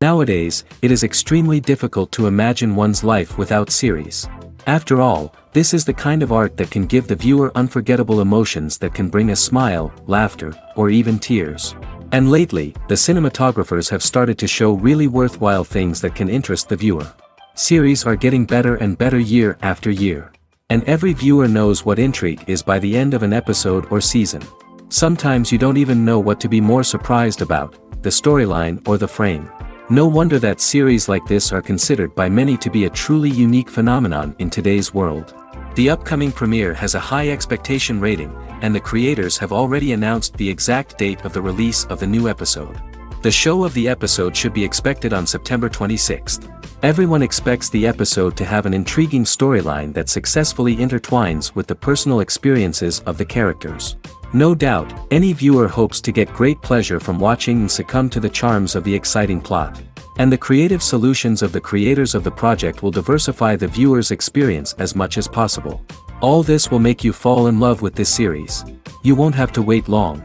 Nowadays, it is extremely difficult to imagine one's life without series. After all, this is the kind of art that can give the viewer unforgettable emotions that can bring a smile, laughter, or even tears. And lately, the cinematographers have started to show really worthwhile things that can interest the viewer. Series are getting better and better year after year. And every viewer knows what intrigue is by the end of an episode or season. Sometimes you don't even know what to be more surprised about, the storyline or the frame. No wonder that series like this are considered by many to be a truly unique phenomenon in today's world. The upcoming premiere has a high expectation rating, and the creators have already announced the exact date of the release of the new episode. The show of the episode should be expected on September 26th. Everyone expects the episode to have an intriguing storyline that successfully intertwines with the personal experiences of the characters. No doubt, any viewer hopes to get great pleasure from watching and succumb to the charms of the exciting plot. And the creative solutions of the creators of the project will diversify the viewer's experience as much as possible. All this will make you fall in love with this series. You won't have to wait long.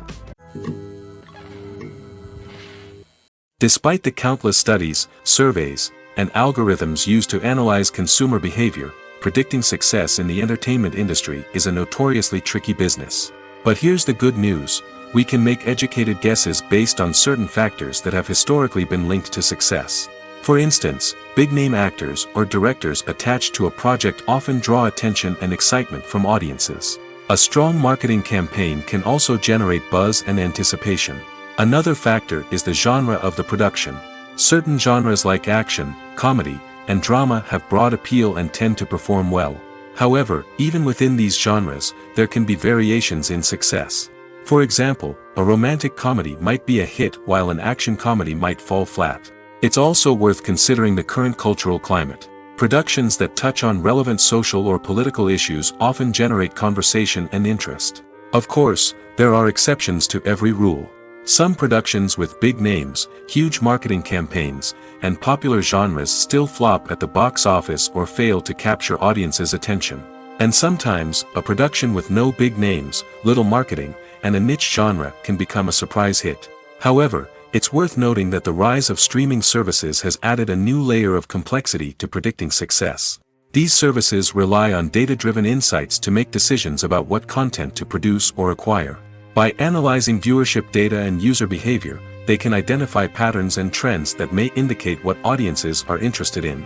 Despite the countless studies, surveys, and algorithms used to analyze consumer behavior, predicting success in the entertainment industry is a notoriously tricky business. But here's the good news: we can make educated guesses based on certain factors that have historically been linked to success. For instance, big-name actors or directors attached to a project often draw attention and excitement from audiences. A strong marketing campaign can also generate buzz and anticipation. Another factor is the genre of the production. Certain genres like action, comedy, and drama have broad appeal and tend to perform well. However, even within these genres, there can be variations in success. For example, a romantic comedy might be a hit while an action comedy might fall flat. It's also worth considering the current cultural climate. Productions that touch on relevant social or political issues often generate conversation and interest. Of course, there are exceptions to every rule. Some productions with big names, huge marketing campaigns, and popular genres still flop at the box office or fail to capture audiences' attention. And sometimes, a production with no big names, little marketing, and a niche genre can become a surprise hit. However, it's worth noting that the rise of streaming services has added a new layer of complexity to predicting success. These services rely on data-driven insights to make decisions about what content to produce or acquire. By analyzing viewership data and user behavior, they can identify patterns and trends that may indicate what audiences are interested in.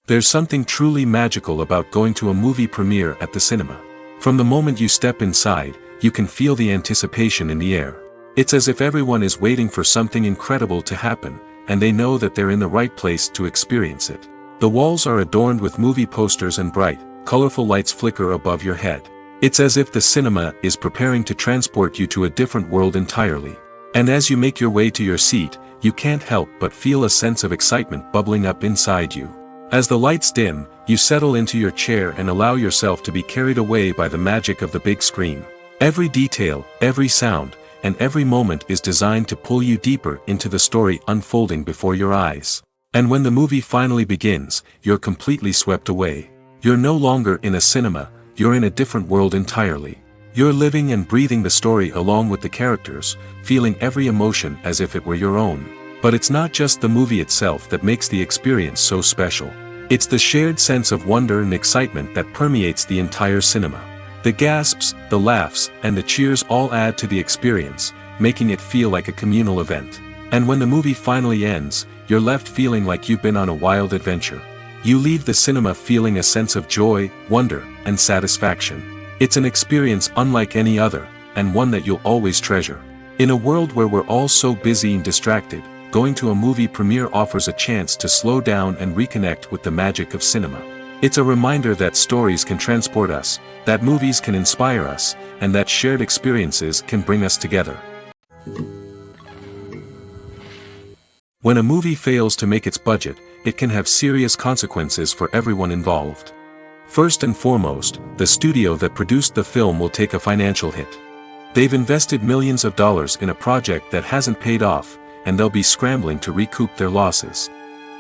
There's something truly magical about going to a movie premiere at the cinema. From the moment you step inside, you can feel the anticipation in the air. It's as if everyone is waiting for something incredible to happen, and they know that they're in the right place to experience it. The walls are adorned with movie posters and bright, colorful lights flicker above your head. It's as if the cinema is preparing to transport you to a different world entirely. And as you make your way to your seat, you can't help but feel a sense of excitement bubbling up inside you. As the lights dim, you settle into your chair and allow yourself to be carried away by the magic of the big screen. Every detail, every sound, and every moment is designed to pull you deeper into the story unfolding before your eyes. And when the movie finally begins, you're completely swept away. You're no longer in a cinema, you're in a different world entirely. You're living and breathing the story along with the characters, feeling every emotion as if it were your own. But it's not just the movie itself that makes the experience so special. It's the shared sense of wonder and excitement that permeates the entire cinema. The gasps, the laughs, and the cheers all add to the experience, making it feel like a communal event. And when the movie finally ends, you're left feeling like you've been on a wild adventure. You leave the cinema feeling a sense of joy, wonder, and satisfaction. It's an experience unlike any other, and one that you'll always treasure. In a world where we're all so busy and distracted, going to a movie premiere offers a chance to slow down and reconnect with the magic of cinema. It's a reminder that stories can transport us, that movies can inspire us, and that shared experiences can bring us together. When a movie fails to make its budget, it can have serious consequences for everyone involved. First and foremost, the studio that produced the film will take a financial hit. They've invested millions of dollars in a project that hasn't paid off, and they'll be scrambling to recoup their losses.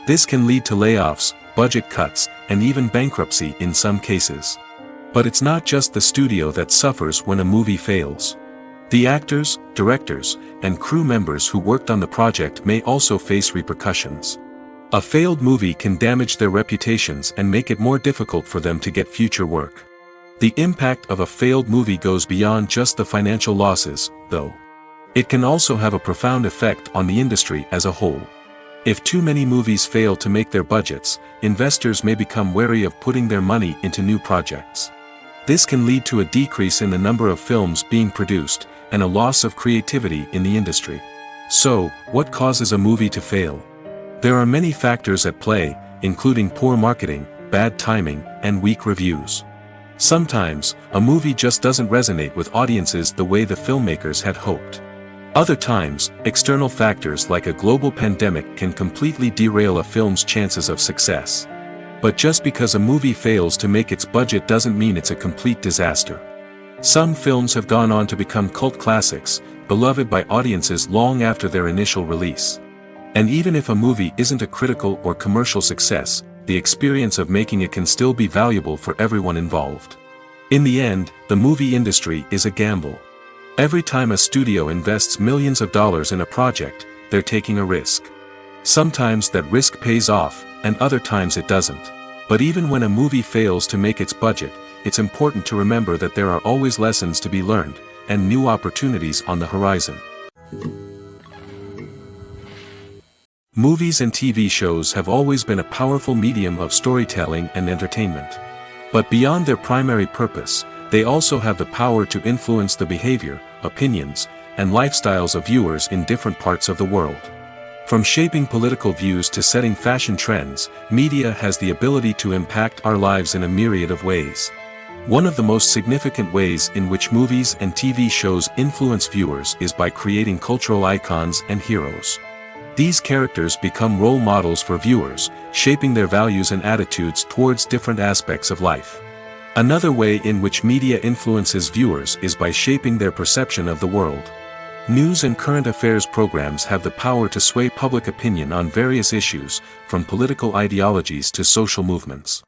This can lead to layoffs, budget cuts, and even bankruptcy in some cases. But it's not just the studio that suffers when a movie fails. The actors, directors, and crew members who worked on the project may also face repercussions. A failed movie can damage their reputations and make it more difficult for them to get future work. The impact of a failed movie goes beyond just the financial losses, though. It can also have a profound effect on the industry as a whole. If too many movies fail to make their budgets, investors may become wary of putting their money into new projects. This can lead to a decrease in the number of films being produced, and a loss of creativity in the industry. So, what causes a movie to fail? There are many factors at play, including poor marketing, bad timing, and weak reviews. Sometimes, a movie just doesn't resonate with audiences the way the filmmakers had hoped. Other times, external factors like a global pandemic can completely derail a film's chances of success. But just because a movie fails to make its budget doesn't mean it's a complete disaster. Some films have gone on to become cult classics, beloved by audiences long after their initial release. And even if a movie isn't a critical or commercial success, the experience of making it can still be valuable for everyone involved. In the end, the movie industry is a gamble. Every time a studio invests millions of dollars in a project, they're taking a risk. Sometimes that risk pays off, and other times it doesn't. But even when a movie fails to make its budget, it's important to remember that there are always lessons to be learned, and new opportunities on the horizon. Movies and TV shows have always been a powerful medium of storytelling and entertainment. But beyond their primary purpose, they also have the power to influence the behavior, opinions, and lifestyles of viewers in different parts of the world. From shaping political views to setting fashion trends, media has the ability to impact our lives in a myriad of ways. One of the most significant ways in which movies and TV shows influence viewers is by creating cultural icons and heroes. These characters become role models for viewers, shaping their values and attitudes towards different aspects of life. Another way in which media influences viewers is by shaping their perception of the world. News and current affairs programs have the power to sway public opinion on various issues, from political ideologies to social movements.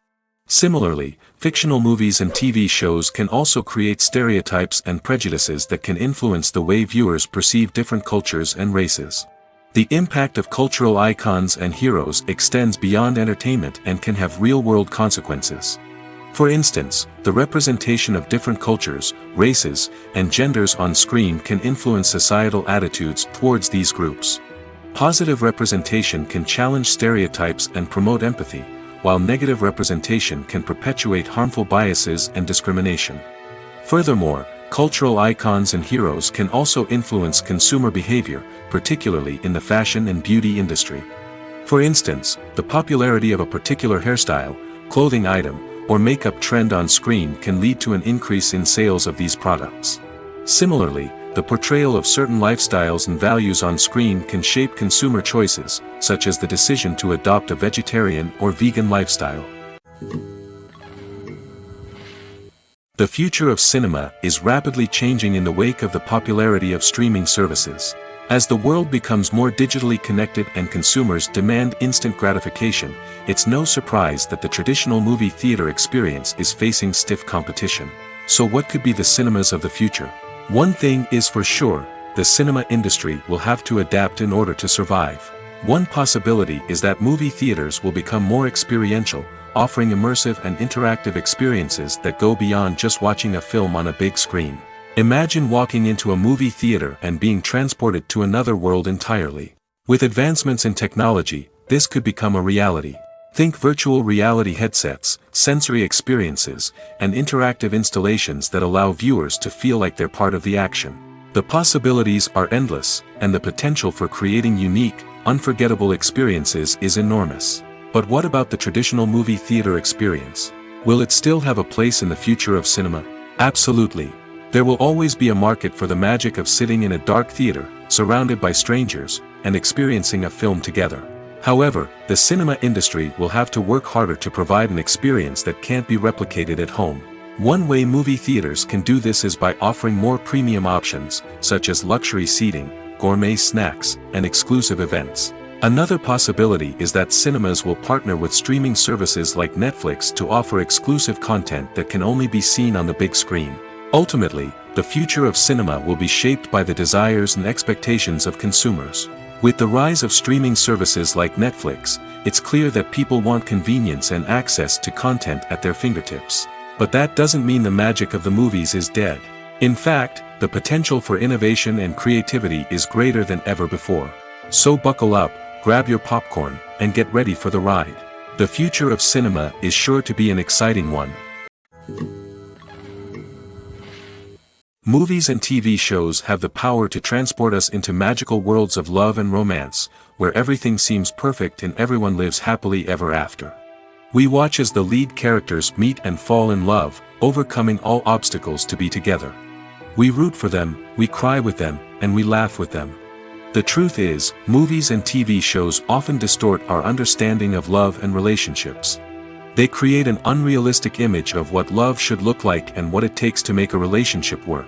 Similarly, fictional movies and TV shows can also create stereotypes and prejudices that can influence the way viewers perceive different cultures and races. The impact of cultural icons and heroes extends beyond entertainment and can have real-world consequences. For instance, the representation of different cultures, races, and genders on screen can influence societal attitudes towards these groups. Positive representation can challenge stereotypes and promote empathy, while negative representation can perpetuate harmful biases and discrimination. Furthermore, cultural icons and heroes can also influence consumer behavior, particularly in the fashion and beauty industry. For instance, the popularity of a particular hairstyle, clothing item, or makeup trend on screen can lead to an increase in sales of these products. Similarly, the portrayal of certain lifestyles and values on screen can shape consumer choices, such as the decision to adopt a vegetarian or vegan lifestyle. The future of cinema is rapidly changing in the wake of the popularity of streaming services. As the world becomes more digitally connected and consumers demand instant gratification, it's no surprise that the traditional movie theater experience is facing stiff competition. So what could be the cinemas of the future? One thing is for sure, the cinema industry will have to adapt in order to survive. One possibility is that movie theaters will become more experiential, offering immersive and interactive experiences that go beyond just watching a film on a big screen. Imagine walking into a movie theater and being transported to another world entirely. With advancements in technology, this could become a reality. Think virtual reality headsets, sensory experiences, and interactive installations that allow viewers to feel like they're part of the action. The possibilities are endless, and the potential for creating unique, unforgettable experiences is enormous. But what about the traditional movie theater experience? Will it still have a place in the future of cinema? Absolutely. There will always be a market for the magic of sitting in a dark theater, surrounded by strangers, and experiencing a film together. However, the cinema industry will have to work harder to provide an experience that can't be replicated at home. One way movie theaters can do this is by offering more premium options, such as luxury seating, gourmet snacks, and exclusive events. Another possibility is that cinemas will partner with streaming services like Netflix to offer exclusive content that can only be seen on the big screen. Ultimately, the future of cinema will be shaped by the desires and expectations of consumers. With the rise of streaming services like Netflix, it's clear that people want convenience and access to content at their fingertips. But that doesn't mean the magic of the movies is dead. In fact, the potential for innovation and creativity is greater than ever before. So buckle up, grab your popcorn, and get ready for the ride. The future of cinema is sure to be an exciting one. Movies and TV shows have the power to transport us into magical worlds of love and romance, where everything seems perfect and everyone lives happily ever after. We watch as the lead characters meet and fall in love, overcoming all obstacles to be together. We root for them, we cry with them, and we laugh with them. The truth is, movies and TV shows often distort our understanding of love and relationships. They create an unrealistic image of what love should look like and what it takes to make a relationship work.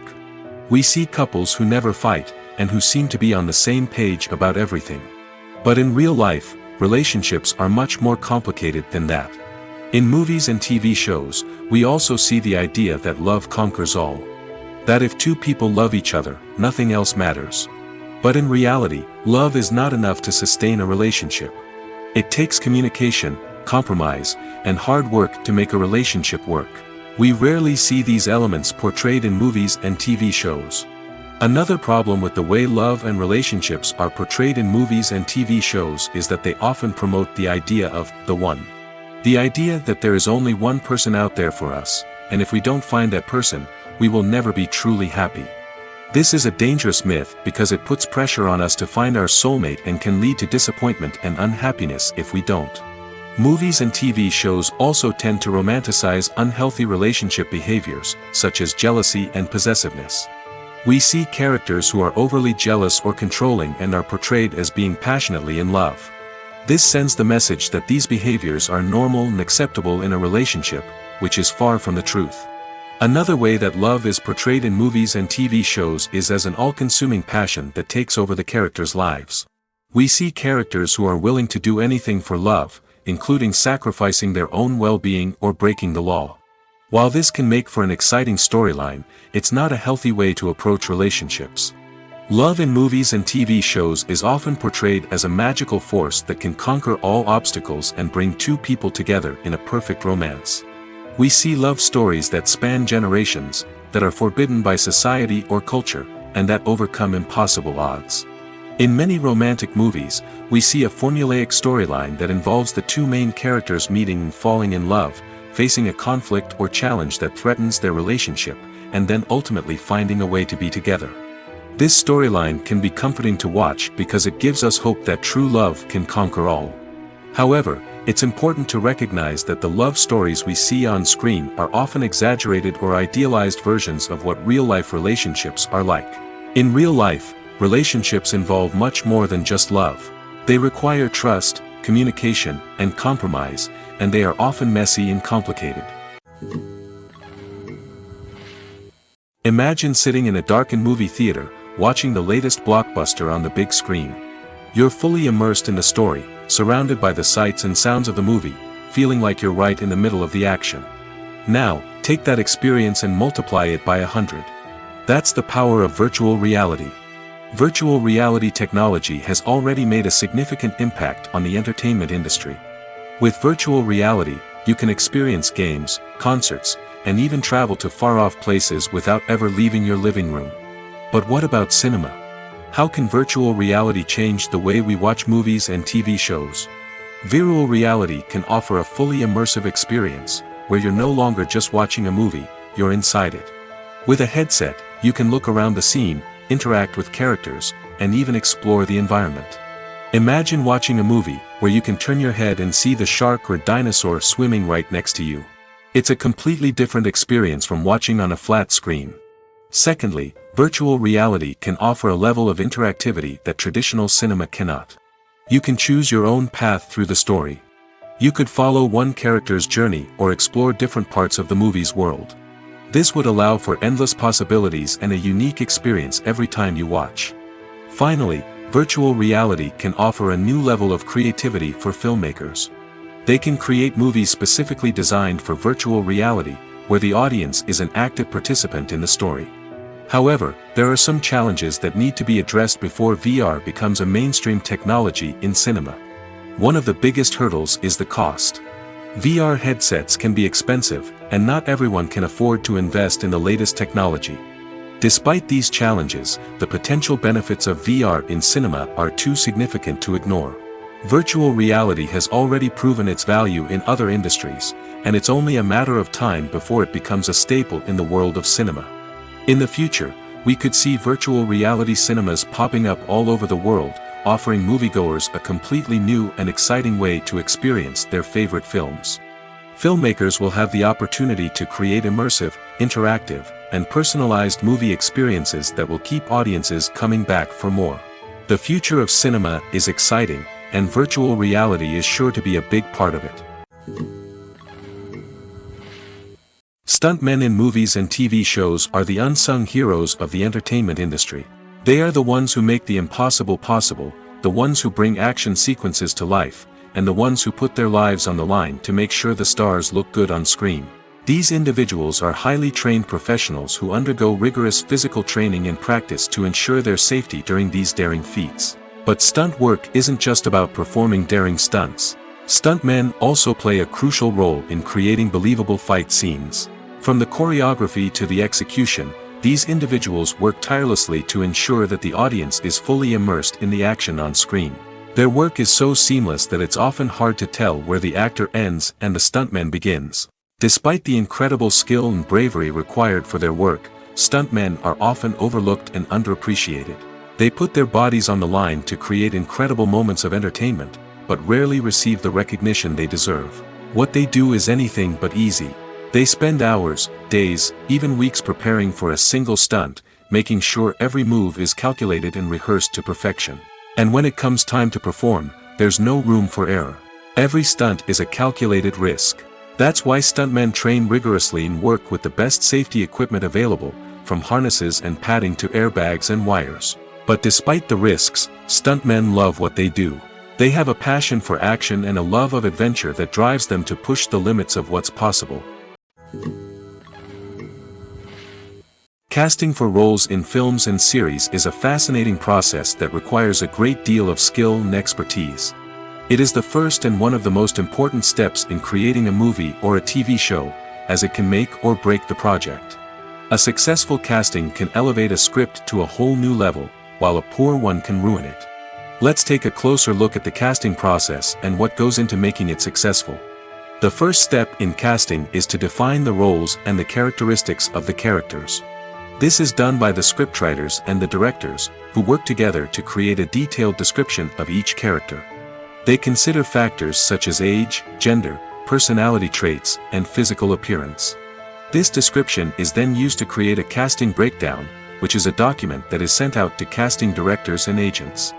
We see couples who never fight, and who seem to be on the same page about everything. But in real life, relationships are much more complicated than that. In movies and TV shows, we also see the idea that love conquers all. That if two people love each other, nothing else matters. But in reality, love is not enough to sustain a relationship. It takes communication, compromise, and hard work to make a relationship work. We rarely see these elements portrayed in movies and TV shows. Another problem with the way love and relationships are portrayed in movies and TV shows is that they often promote the idea of the one. The idea that there is only one person out there for us, and if we don't find that person, we will never be truly happy. This is a dangerous myth because it puts pressure on us to find our soulmate and can lead to disappointment and unhappiness if we don't. Movies and TV shows also tend to romanticize unhealthy relationship behaviors, such as jealousy and possessiveness. We see characters who are overly jealous or controlling and are portrayed as being passionately in love. This sends the message that these behaviors are normal and acceptable in a relationship, which is far from the truth. Another way that love is portrayed in movies and TV shows is as an all-consuming passion that takes over the characters' lives. We see characters who are willing to do anything for love, including sacrificing their own well-being or breaking the law. While this can make for an exciting storyline, it's not a healthy way to approach relationships. Love in movies and TV shows is often portrayed as a magical force that can conquer all obstacles and bring two people together in a perfect romance. We see love stories that span generations, that are forbidden by society or culture, and that overcome impossible odds. In many romantic movies, we see a formulaic storyline that involves the two main characters meeting and falling in love, facing a conflict or challenge that threatens their relationship, and then ultimately finding a way to be together. This storyline can be comforting to watch because it gives us hope that true love can conquer all. However, it's important to recognize that the love stories we see on screen are often exaggerated or idealized versions of what real-life relationships are like. In real life, relationships involve much more than just love. They require trust, communication, and compromise, and they are often messy and complicated. Imagine sitting in a darkened movie theater, watching the latest blockbuster on the big screen. You're fully immersed in the story, surrounded by the sights and sounds of the movie, feeling like you're right in the middle of the action. Now, take that experience and multiply it by 100. That's the power of virtual reality. Virtual reality technology has already made a significant impact on the entertainment industry. With virtual reality, you can experience games, concerts, and even travel to far-off places without ever leaving your living room. But what about cinema? How can virtual reality change the way we watch movies and TV shows? Virtual reality can offer a fully immersive experience, where you're no longer just watching a movie, you're inside it. With a headset, you can look around the scene, interact with characters, and even explore the environment. Imagine watching a movie, where you can turn your head and see the shark or dinosaur swimming right next to you. It's a completely different experience from watching on a flat screen. Secondly, virtual reality can offer a level of interactivity that traditional cinema cannot. You can choose your own path through the story. You could follow one character's journey or explore different parts of the movie's world. This would allow for endless possibilities and a unique experience every time you watch. Finally, virtual reality can offer a new level of creativity for filmmakers. They can create movies specifically designed for virtual reality, where the audience is an active participant in the story. However, there are some challenges that need to be addressed before VR becomes a mainstream technology in cinema. One of the biggest hurdles is the cost. VR headsets can be expensive, and not everyone can afford to invest in the latest technology. Despite these challenges, the potential benefits of VR in cinema are too significant to ignore. Virtual reality has already proven its value in other industries, and it's only a matter of time before it becomes a staple in the world of cinema. In the future, we could see virtual reality cinemas popping up all over the world, offering moviegoers a completely new and exciting way to experience their favorite films. Filmmakers will have the opportunity to create immersive, interactive, and personalized movie experiences that will keep audiences coming back for more. The future of cinema is exciting, and virtual reality is sure to be a big part of it. Stuntmen in movies and TV shows are the unsung heroes of the entertainment industry. They are the ones who make the impossible possible, the ones who bring action sequences to life, and the ones who put their lives on the line to make sure the stars look good on screen. These individuals are highly trained professionals who undergo rigorous physical training and practice to ensure their safety during these daring feats. But stunt work isn't just about performing daring stunts. Stuntmen also play a crucial role in creating believable fight scenes. From the choreography to the execution, these individuals work tirelessly to ensure that the audience is fully immersed in the action on screen. Their work is so seamless that it's often hard to tell where the actor ends and the stuntman begins. Despite the incredible skill and bravery required for their work, stuntmen are often overlooked and underappreciated. They put their bodies on the line to create incredible moments of entertainment, but rarely receive the recognition they deserve. What they do is anything but easy. They spend hours, days, even weeks preparing for a single stunt, making sure every move is calculated and rehearsed to perfection. And when it comes time to perform, there's no room for error. Every stunt is a calculated risk. That's why stuntmen train rigorously and work with the best safety equipment available, from harnesses and padding to airbags and wires. But despite the risks, stuntmen love what they do. They have a passion for action and a love of adventure that drives them to push the limits of what's possible. Casting for roles in films and series is a fascinating process that requires a great deal of skill and expertise. It is the first and one of the most important steps in creating a movie or a TV show, as it can make or break the project. A successful casting can elevate a script to a whole new level, while a poor one can ruin it. Let's take a closer look at the casting process and what goes into making it successful. The first step in casting is to define the roles and the characteristics of the characters. This is done by the scriptwriters and the directors, who work together to create a detailed description of each character. They consider factors such as age, gender, personality traits, and physical appearance. This description is then used to create a casting breakdown, which is a document that is sent out to casting directors and agents.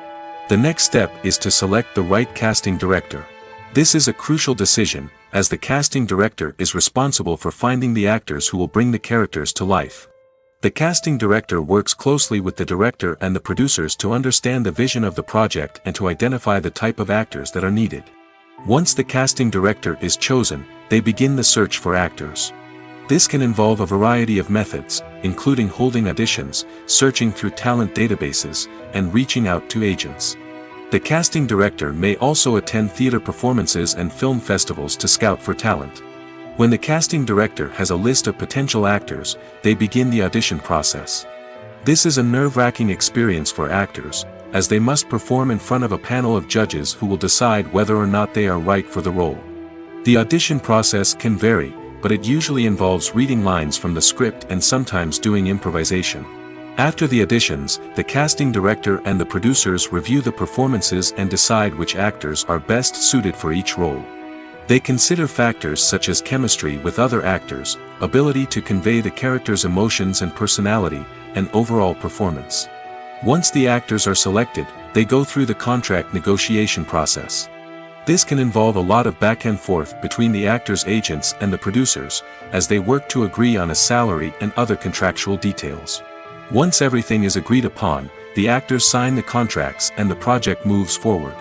The next step is to select the right casting director. This is a crucial decision, as the casting director is responsible for finding the actors who will bring the characters to life. The casting director works closely with the director and the producers to understand the vision of the project and to identify the type of actors that are needed. Once the casting director is chosen, they begin the search for actors. This can involve a variety of methods, including holding auditions, searching through talent databases, and reaching out to agents. The casting director may also attend theater performances and film festivals to scout for talent. When the casting director has a list of potential actors, they begin the audition process. This is a nerve-wracking experience for actors, as they must perform in front of a panel of judges who will decide whether or not they are right for the role. The audition process can vary, but it usually involves reading lines from the script and sometimes doing improvisation. After the auditions, the casting director and the producers review the performances and decide which actors are best suited for each role. They consider factors such as chemistry with other actors, ability to convey the character's emotions and personality, and overall performance. Once the actors are selected, they go through the contract negotiation process. This can involve a lot of back and forth between the actors' agents and the producers, as they work to agree on a salary and other contractual details. Once everything is agreed upon, the actors sign the contracts and the project moves forward.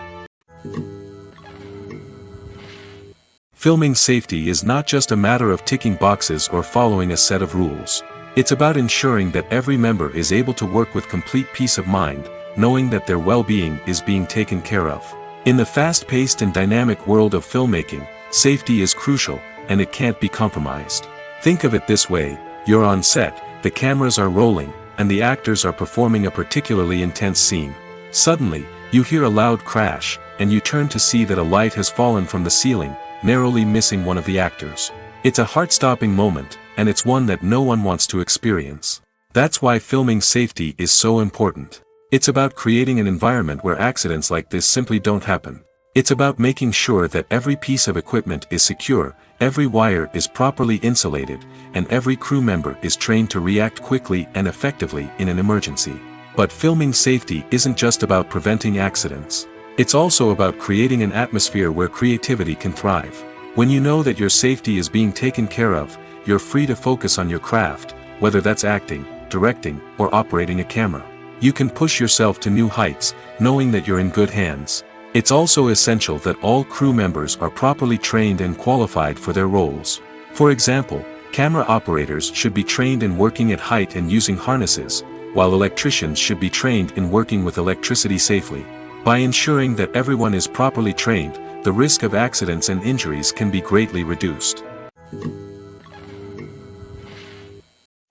Filming safety is not just a matter of ticking boxes or following a set of rules. It's about ensuring that every member is able to work with complete peace of mind, knowing that their well-being is being taken care of. In the fast-paced and dynamic world of filmmaking, safety is crucial, and it can't be compromised. Think of it this way: you're on set, the cameras are rolling, and the actors are performing a particularly intense scene. Suddenly, you hear a loud crash, and you turn to see that a light has fallen from the ceiling, narrowly missing one of the actors. It's a heart-stopping moment, and it's one that no one wants to experience. That's why filming safety is so important. It's about creating an environment where accidents like this simply don't happen. It's about making sure that every piece of equipment is secure, every wire is properly insulated, and every crew member is trained to react quickly and effectively in an emergency. But filming safety isn't just about preventing accidents. It's also about creating an atmosphere where creativity can thrive. When you know that your safety is being taken care of, you're free to focus on your craft, whether that's acting, directing, or operating a camera. You can push yourself to new heights, knowing that you're in good hands. It's also essential that all crew members are properly trained and qualified for their roles. For example, camera operators should be trained in working at height and using harnesses, while electricians should be trained in working with electricity safely. By ensuring that everyone is properly trained, the risk of accidents and injuries can be greatly reduced.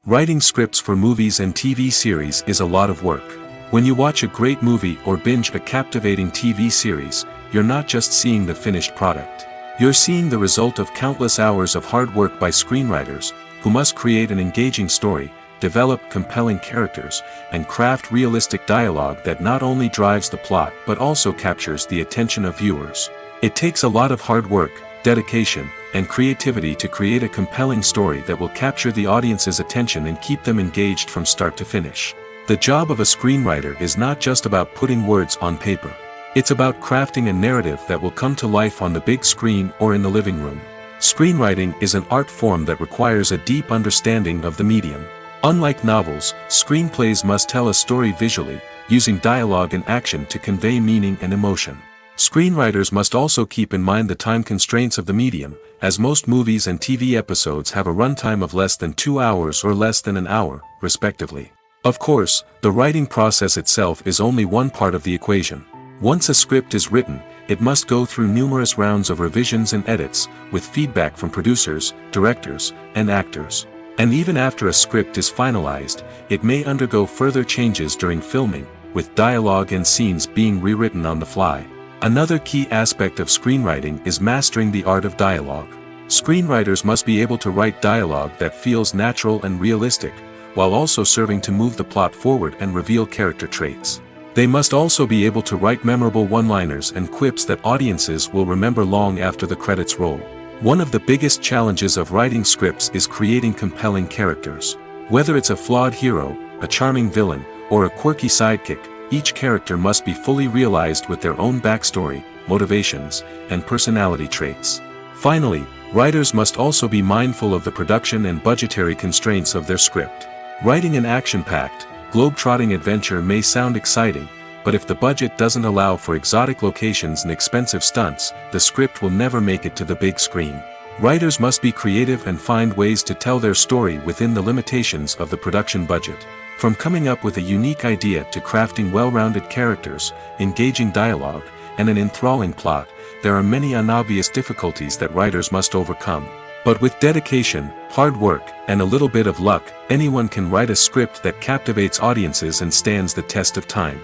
Writing scripts for movies and TV series is a lot of work. When you watch a great movie or binge a captivating TV series, you're not just seeing the finished product. You're seeing the result of countless hours of hard work by screenwriters, who must create an engaging story, develop compelling characters, and craft realistic dialogue that not only drives the plot but also captures the attention of viewers. It takes a lot of hard work, dedication, and creativity to create a compelling story that will capture the audience's attention and keep them engaged from start to finish. The job of a screenwriter is not just about putting words on paper. It's about crafting a narrative that will come to life on the big screen or in the living room. Screenwriting is an art form that requires a deep understanding of the medium. Unlike novels, screenplays must tell a story visually, using dialogue and action to convey meaning and emotion. Screenwriters must also keep in mind the time constraints of the medium, as most movies and TV episodes have a runtime of less than 2 hours or less than an hour, respectively. Of course, the writing process itself is only one part of the equation. Once a script is written, it must go through numerous rounds of revisions and edits, with feedback from producers, directors, and actors. And even after a script is finalized, it may undergo further changes during filming, with dialogue and scenes being rewritten on the fly. Another key aspect of screenwriting is mastering the art of dialogue. Screenwriters must be able to write dialogue that feels natural and realistic, while also serving to move the plot forward and reveal character traits. They must also be able to write memorable one-liners and quips that audiences will remember long after the credits roll. One of the biggest challenges of writing scripts is creating compelling characters. Whether it's a flawed hero, a charming villain, or a quirky sidekick, each character must be fully realized with their own backstory, motivations, and personality traits. Finally, writers must also be mindful of the production and budgetary constraints of their script. Writing an action-packed, globe-trotting adventure may sound exciting, but if the budget doesn't allow for exotic locations and expensive stunts, the script will never make it to the big screen. Writers must be creative and find ways to tell their story within the limitations of the production budget. From coming up with a unique idea to crafting well-rounded characters, engaging dialogue, and an enthralling plot, there are many unobvious difficulties that writers must overcome. But with dedication, hard work, and a little bit of luck, anyone can write a script that captivates audiences and stands the test of time.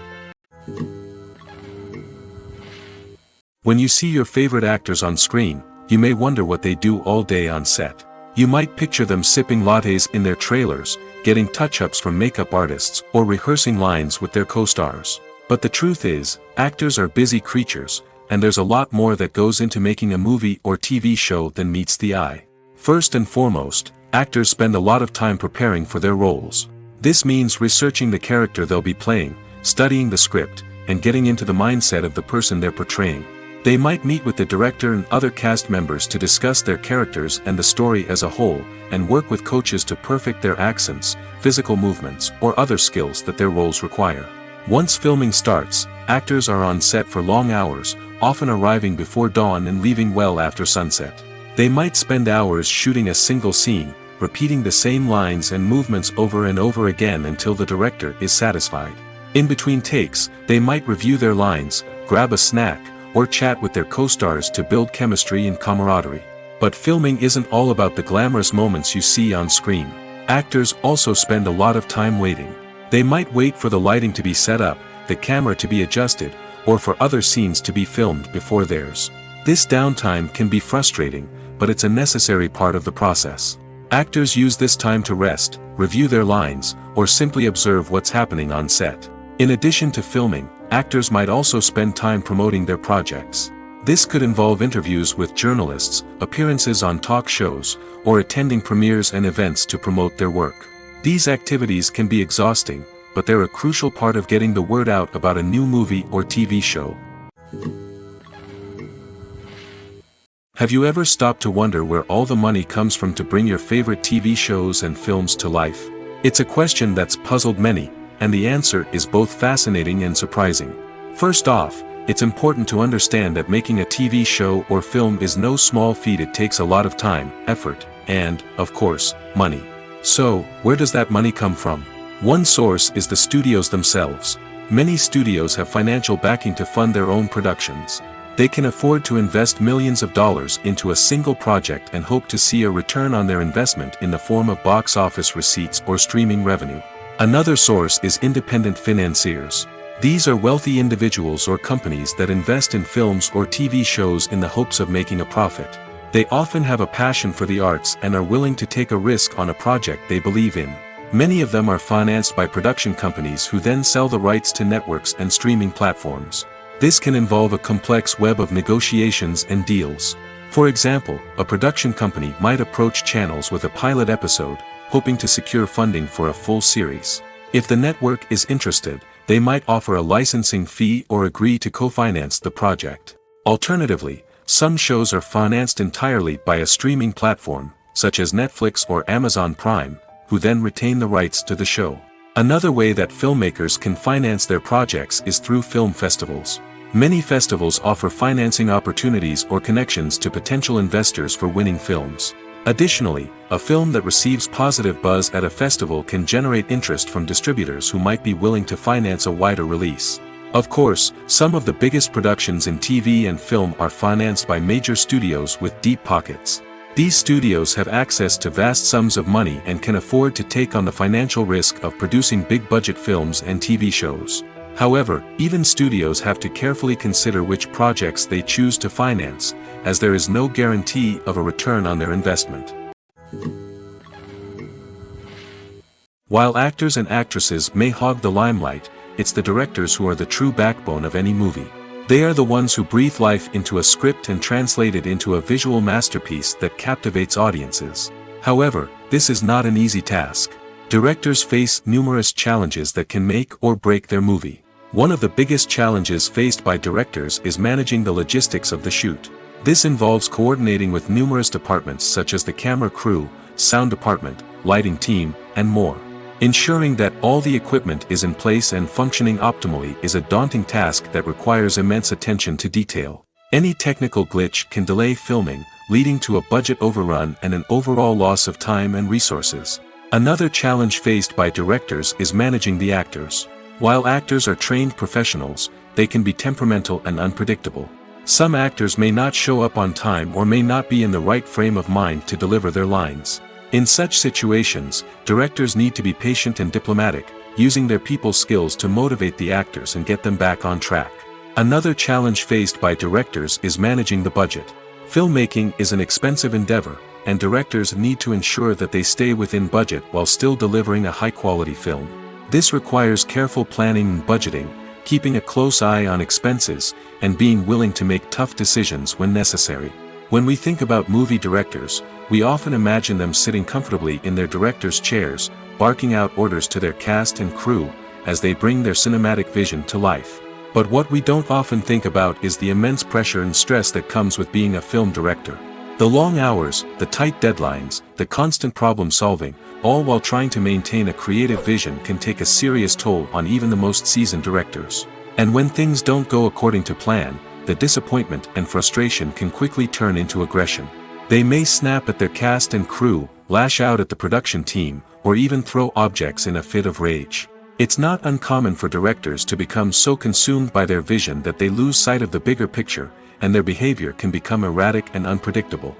When you see your favorite actors on screen, you may wonder what they do all day on set. You might picture them sipping lattes in their trailers, getting touch-ups from makeup artists, or rehearsing lines with their co-stars. But the truth is, actors are busy creatures, and there's a lot more that goes into making a movie or TV show than meets the eye. First and foremost, actors spend a lot of time preparing for their roles. This means researching the character they'll be playing, studying the script, and getting into the mindset of the person they're portraying. They might meet with the director and other cast members to discuss their characters and the story as a whole, and work with coaches to perfect their accents, physical movements, or other skills that their roles require. Once filming starts, actors are on set for long hours, often arriving before dawn and leaving well after sunset. They might spend hours shooting a single scene, repeating the same lines and movements over and over again until the director is satisfied. In between takes, they might review their lines, grab a snack, or chat with their co-stars to build chemistry and camaraderie. But filming isn't all about the glamorous moments you see on screen. Actors also spend a lot of time waiting. They might wait for the lighting to be set up, the camera to be adjusted, or for other scenes to be filmed before theirs. This downtime can be frustrating, but it's a necessary part of the process. Actors use this time to rest, review their lines, or simply observe what's happening on set. In addition to filming, actors might also spend time promoting their projects. This could involve interviews with journalists, appearances on talk shows, or attending premieres and events to promote their work. These activities can be exhausting, but they're a crucial part of getting the word out about a new movie or TV show. Have you ever stopped to wonder where all the money comes from to bring your favorite TV shows and films to life? It's a question that's puzzled many, and the answer is both fascinating and surprising. First off, it's important to understand that making a TV show or film is no small feat. It takes a lot of time, effort, and, of course, money. So, where does that money come from? One source is the studios themselves. Many studios have financial backing to fund their own productions. They can afford to invest millions of dollars into a single project and hope to see a return on their investment in the form of box office receipts or streaming revenue. Another source is independent financiers. These are wealthy individuals or companies that invest in films or TV shows in the hopes of making a profit. They often have a passion for the arts and are willing to take a risk on a project they believe in. Many of them are financed by production companies who then sell the rights to networks and streaming platforms. This can involve a complex web of negotiations and deals. For example, a production company might approach channels with a pilot episode, hoping to secure funding for a full series. If the network is interested, they might offer a licensing fee or agree to co-finance the project. Alternatively, some shows are financed entirely by a streaming platform, such as Netflix or Amazon Prime, who then retain the rights to the show. Another way that filmmakers can finance their projects is through film festivals. Many festivals offer financing opportunities or connections to potential investors for winning films. Additionally, a film that receives positive buzz at a festival can generate interest from distributors who might be willing to finance a wider release. Of course, some of the biggest productions in TV and film are financed by major studios with deep pockets. These studios have access to vast sums of money and can afford to take on the financial risk of producing big-budget films and TV shows. However, even studios have to carefully consider which projects they choose to finance, as there is no guarantee of a return on their investment. While actors and actresses may hog the limelight, it's the directors who are the true backbone of any movie. They are the ones who breathe life into a script and translate it into a visual masterpiece that captivates audiences. However, this is not an easy task. Directors face numerous challenges that can make or break their movie. One of the biggest challenges faced by directors is managing the logistics of the shoot. This involves coordinating with numerous departments such as the camera crew, sound department, lighting team, and more. Ensuring that all the equipment is in place and functioning optimally is a daunting task that requires immense attention to detail. Any technical glitch can delay filming, leading to a budget overrun and an overall loss of time and resources. Another challenge faced by directors is managing the actors. While actors are trained professionals, they can be temperamental and unpredictable. Some actors may not show up on time or may not be in the right frame of mind to deliver their lines. In such situations, directors need to be patient and diplomatic, using their people skills to motivate the actors and get them back on track. Another challenge faced by directors is managing the budget. Filmmaking is an expensive endeavor, and directors need to ensure that they stay within budget while still delivering a high-quality film. This requires careful planning and budgeting, keeping a close eye on expenses, and being willing to make tough decisions when necessary. When we think about movie directors, we often imagine them sitting comfortably in their director's chairs, barking out orders to their cast and crew, as they bring their cinematic vision to life. But what we don't often think about is the immense pressure and stress that comes with being a film director. The long hours, the tight deadlines, the constant problem solving, all while trying to maintain a creative vision can take a serious toll on even the most seasoned directors. And when things don't go according to plan, the disappointment and frustration can quickly turn into aggression. They may snap at their cast and crew, lash out at the production team, or even throw objects in a fit of rage. It's not uncommon for directors to become so consumed by their vision that they lose sight of the bigger picture, and their behavior can become erratic and unpredictable.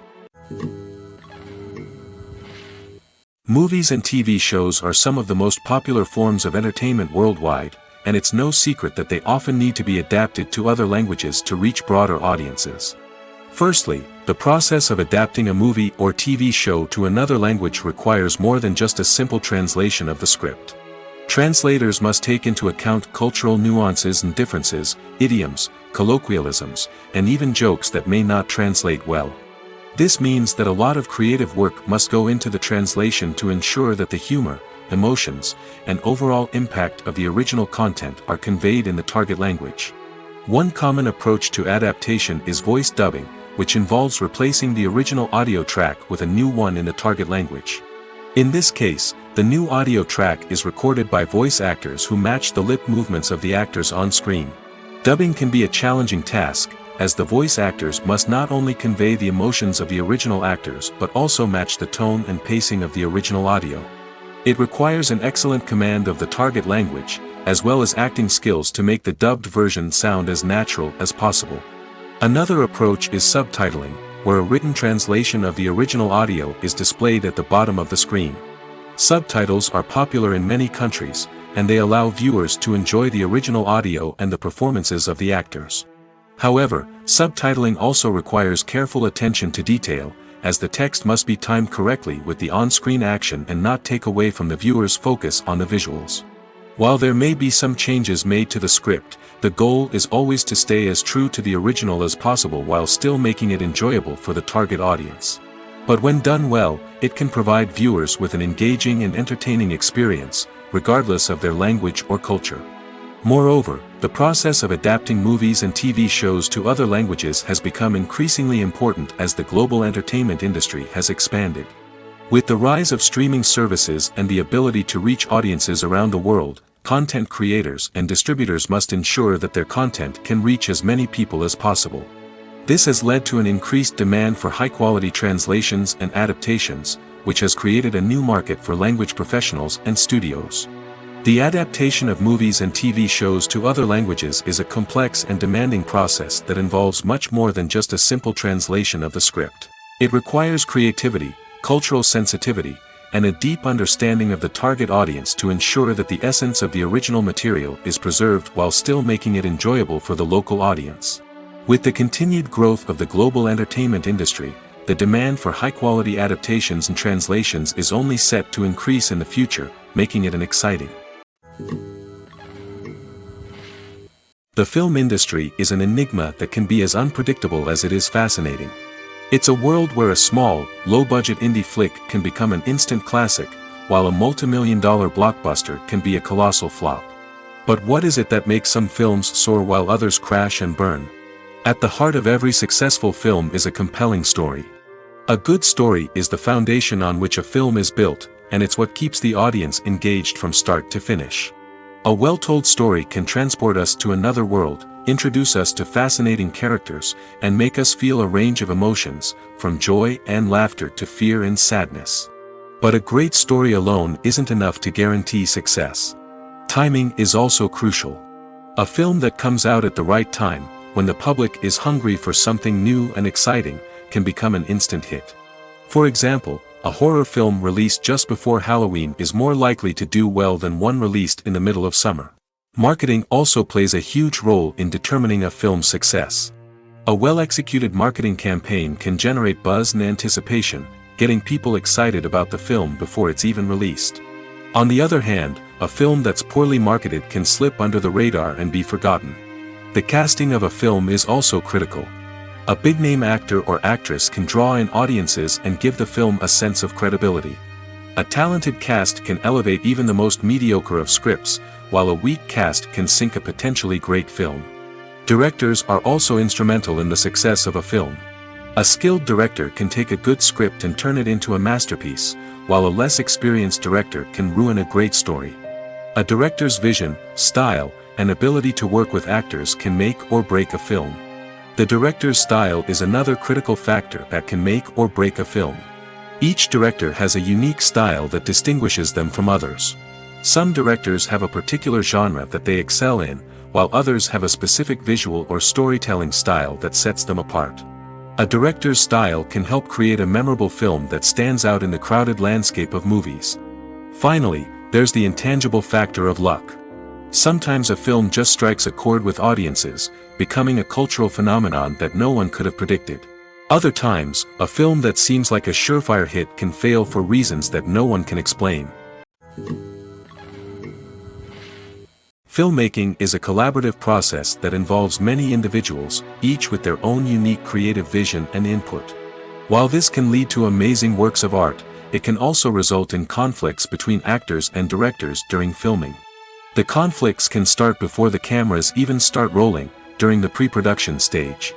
Movies and TV shows are some of the most popular forms of entertainment worldwide, and it's no secret that they often need to be adapted to other languages to reach broader audiences. Firstly, the process of adapting a movie or TV show to another language requires more than just a simple translation of the script. Translators must take into account cultural nuances and differences, idioms, colloquialisms, and even jokes that may not translate well. This means that a lot of creative work must go into the translation to ensure that the humor, emotions, and overall impact of the original content are conveyed in the target language. One common approach to adaptation is voice dubbing, which involves replacing the original audio track with a new one in the target language. In this case, the new audio track is recorded by voice actors who match the lip movements of the actors on screen. Dubbing can be a challenging task, as the voice actors must not only convey the emotions of the original actors but also match the tone and pacing of the original audio. It requires an excellent command of the target language, as well as acting skills to make the dubbed version sound as natural as possible. Another approach is subtitling, where a written translation of the original audio is displayed at the bottom of the screen. Subtitles are popular in many countries, and they allow viewers to enjoy the original audio and the performances of the actors. However, subtitling also requires careful attention to detail, as the text must be timed correctly with the on-screen action and not take away from the viewer's focus on the visuals. While there may be some changes made to the script, the goal is always to stay as true to the original as possible while still making it enjoyable for the target audience. But when done well, it can provide viewers with an engaging and entertaining experience, regardless of their language or culture. Moreover, the process of adapting movies and TV shows to other languages has become increasingly important as the global entertainment industry has expanded. With the rise of streaming services and the ability to reach audiences around the world, content creators and distributors must ensure that their content can reach as many people as possible. This has led to an increased demand for high-quality translations and adaptations, which has created a new market for language professionals and studios. The adaptation of movies and TV shows to other languages is a complex and demanding process that involves much more than just a simple translation of the script. It requires creativity, cultural sensitivity, and a deep understanding of the target audience to ensure that the essence of the original material is preserved while still making it enjoyable for the local audience. With the continued growth of the global entertainment industry, the demand for high-quality adaptations and translations is only set to increase in the future, making it an exciting. The film industry is an enigma that can be as unpredictable as it is fascinating. It's a world where a small, low-budget indie flick can become an instant classic, while a multi-million-dollar blockbuster can be a colossal flop. But what is it that makes some films soar while others crash and burn? At the heart of every successful film is a compelling story. A good story is the foundation on which a film is built, and it's what keeps the audience engaged from start to finish. A well-told story can transport us to another world, introduce us to fascinating characters, and make us feel a range of emotions, from joy and laughter to fear and sadness. But a great story alone isn't enough to guarantee success. Timing is also crucial. A film that comes out at the right time, when the public is hungry for something new and exciting, can become an instant hit. For example, a horror film released just before Halloween is more likely to do well than one released in the middle of summer. Marketing also plays a huge role in determining a film's success. A well-executed marketing campaign can generate buzz and anticipation, getting people excited about the film before it's even released. On the other hand, a film that's poorly marketed can slip under the radar and be forgotten. The casting of a film is also critical. A big-name actor or actress can draw in audiences and give the film a sense of credibility. A talented cast can elevate even the most mediocre of scripts, while a weak cast can sink a potentially great film. Directors are also instrumental in the success of a film. A skilled director can take a good script and turn it into a masterpiece, while a less experienced director can ruin a great story. A director's vision, style, and ability to work with actors can make or break a film. The director's style is another critical factor that can make or break a film. Each director has a unique style that distinguishes them from others. Some directors have a particular genre that they excel in, while others have a specific visual or storytelling style that sets them apart. A director's style can help create a memorable film that stands out in the crowded landscape of movies. Finally, there's the intangible factor of luck. Sometimes a film just strikes a chord with audiences, becoming a cultural phenomenon that no one could have predicted. Other times, a film that seems like a surefire hit can fail for reasons that no one can explain. Filmmaking is a collaborative process that involves many individuals, each with their own unique creative vision and input. While this can lead to amazing works of art, it can also result in conflicts between actors and directors during filming. The conflicts can start before the cameras even start rolling, during the pre-production stage.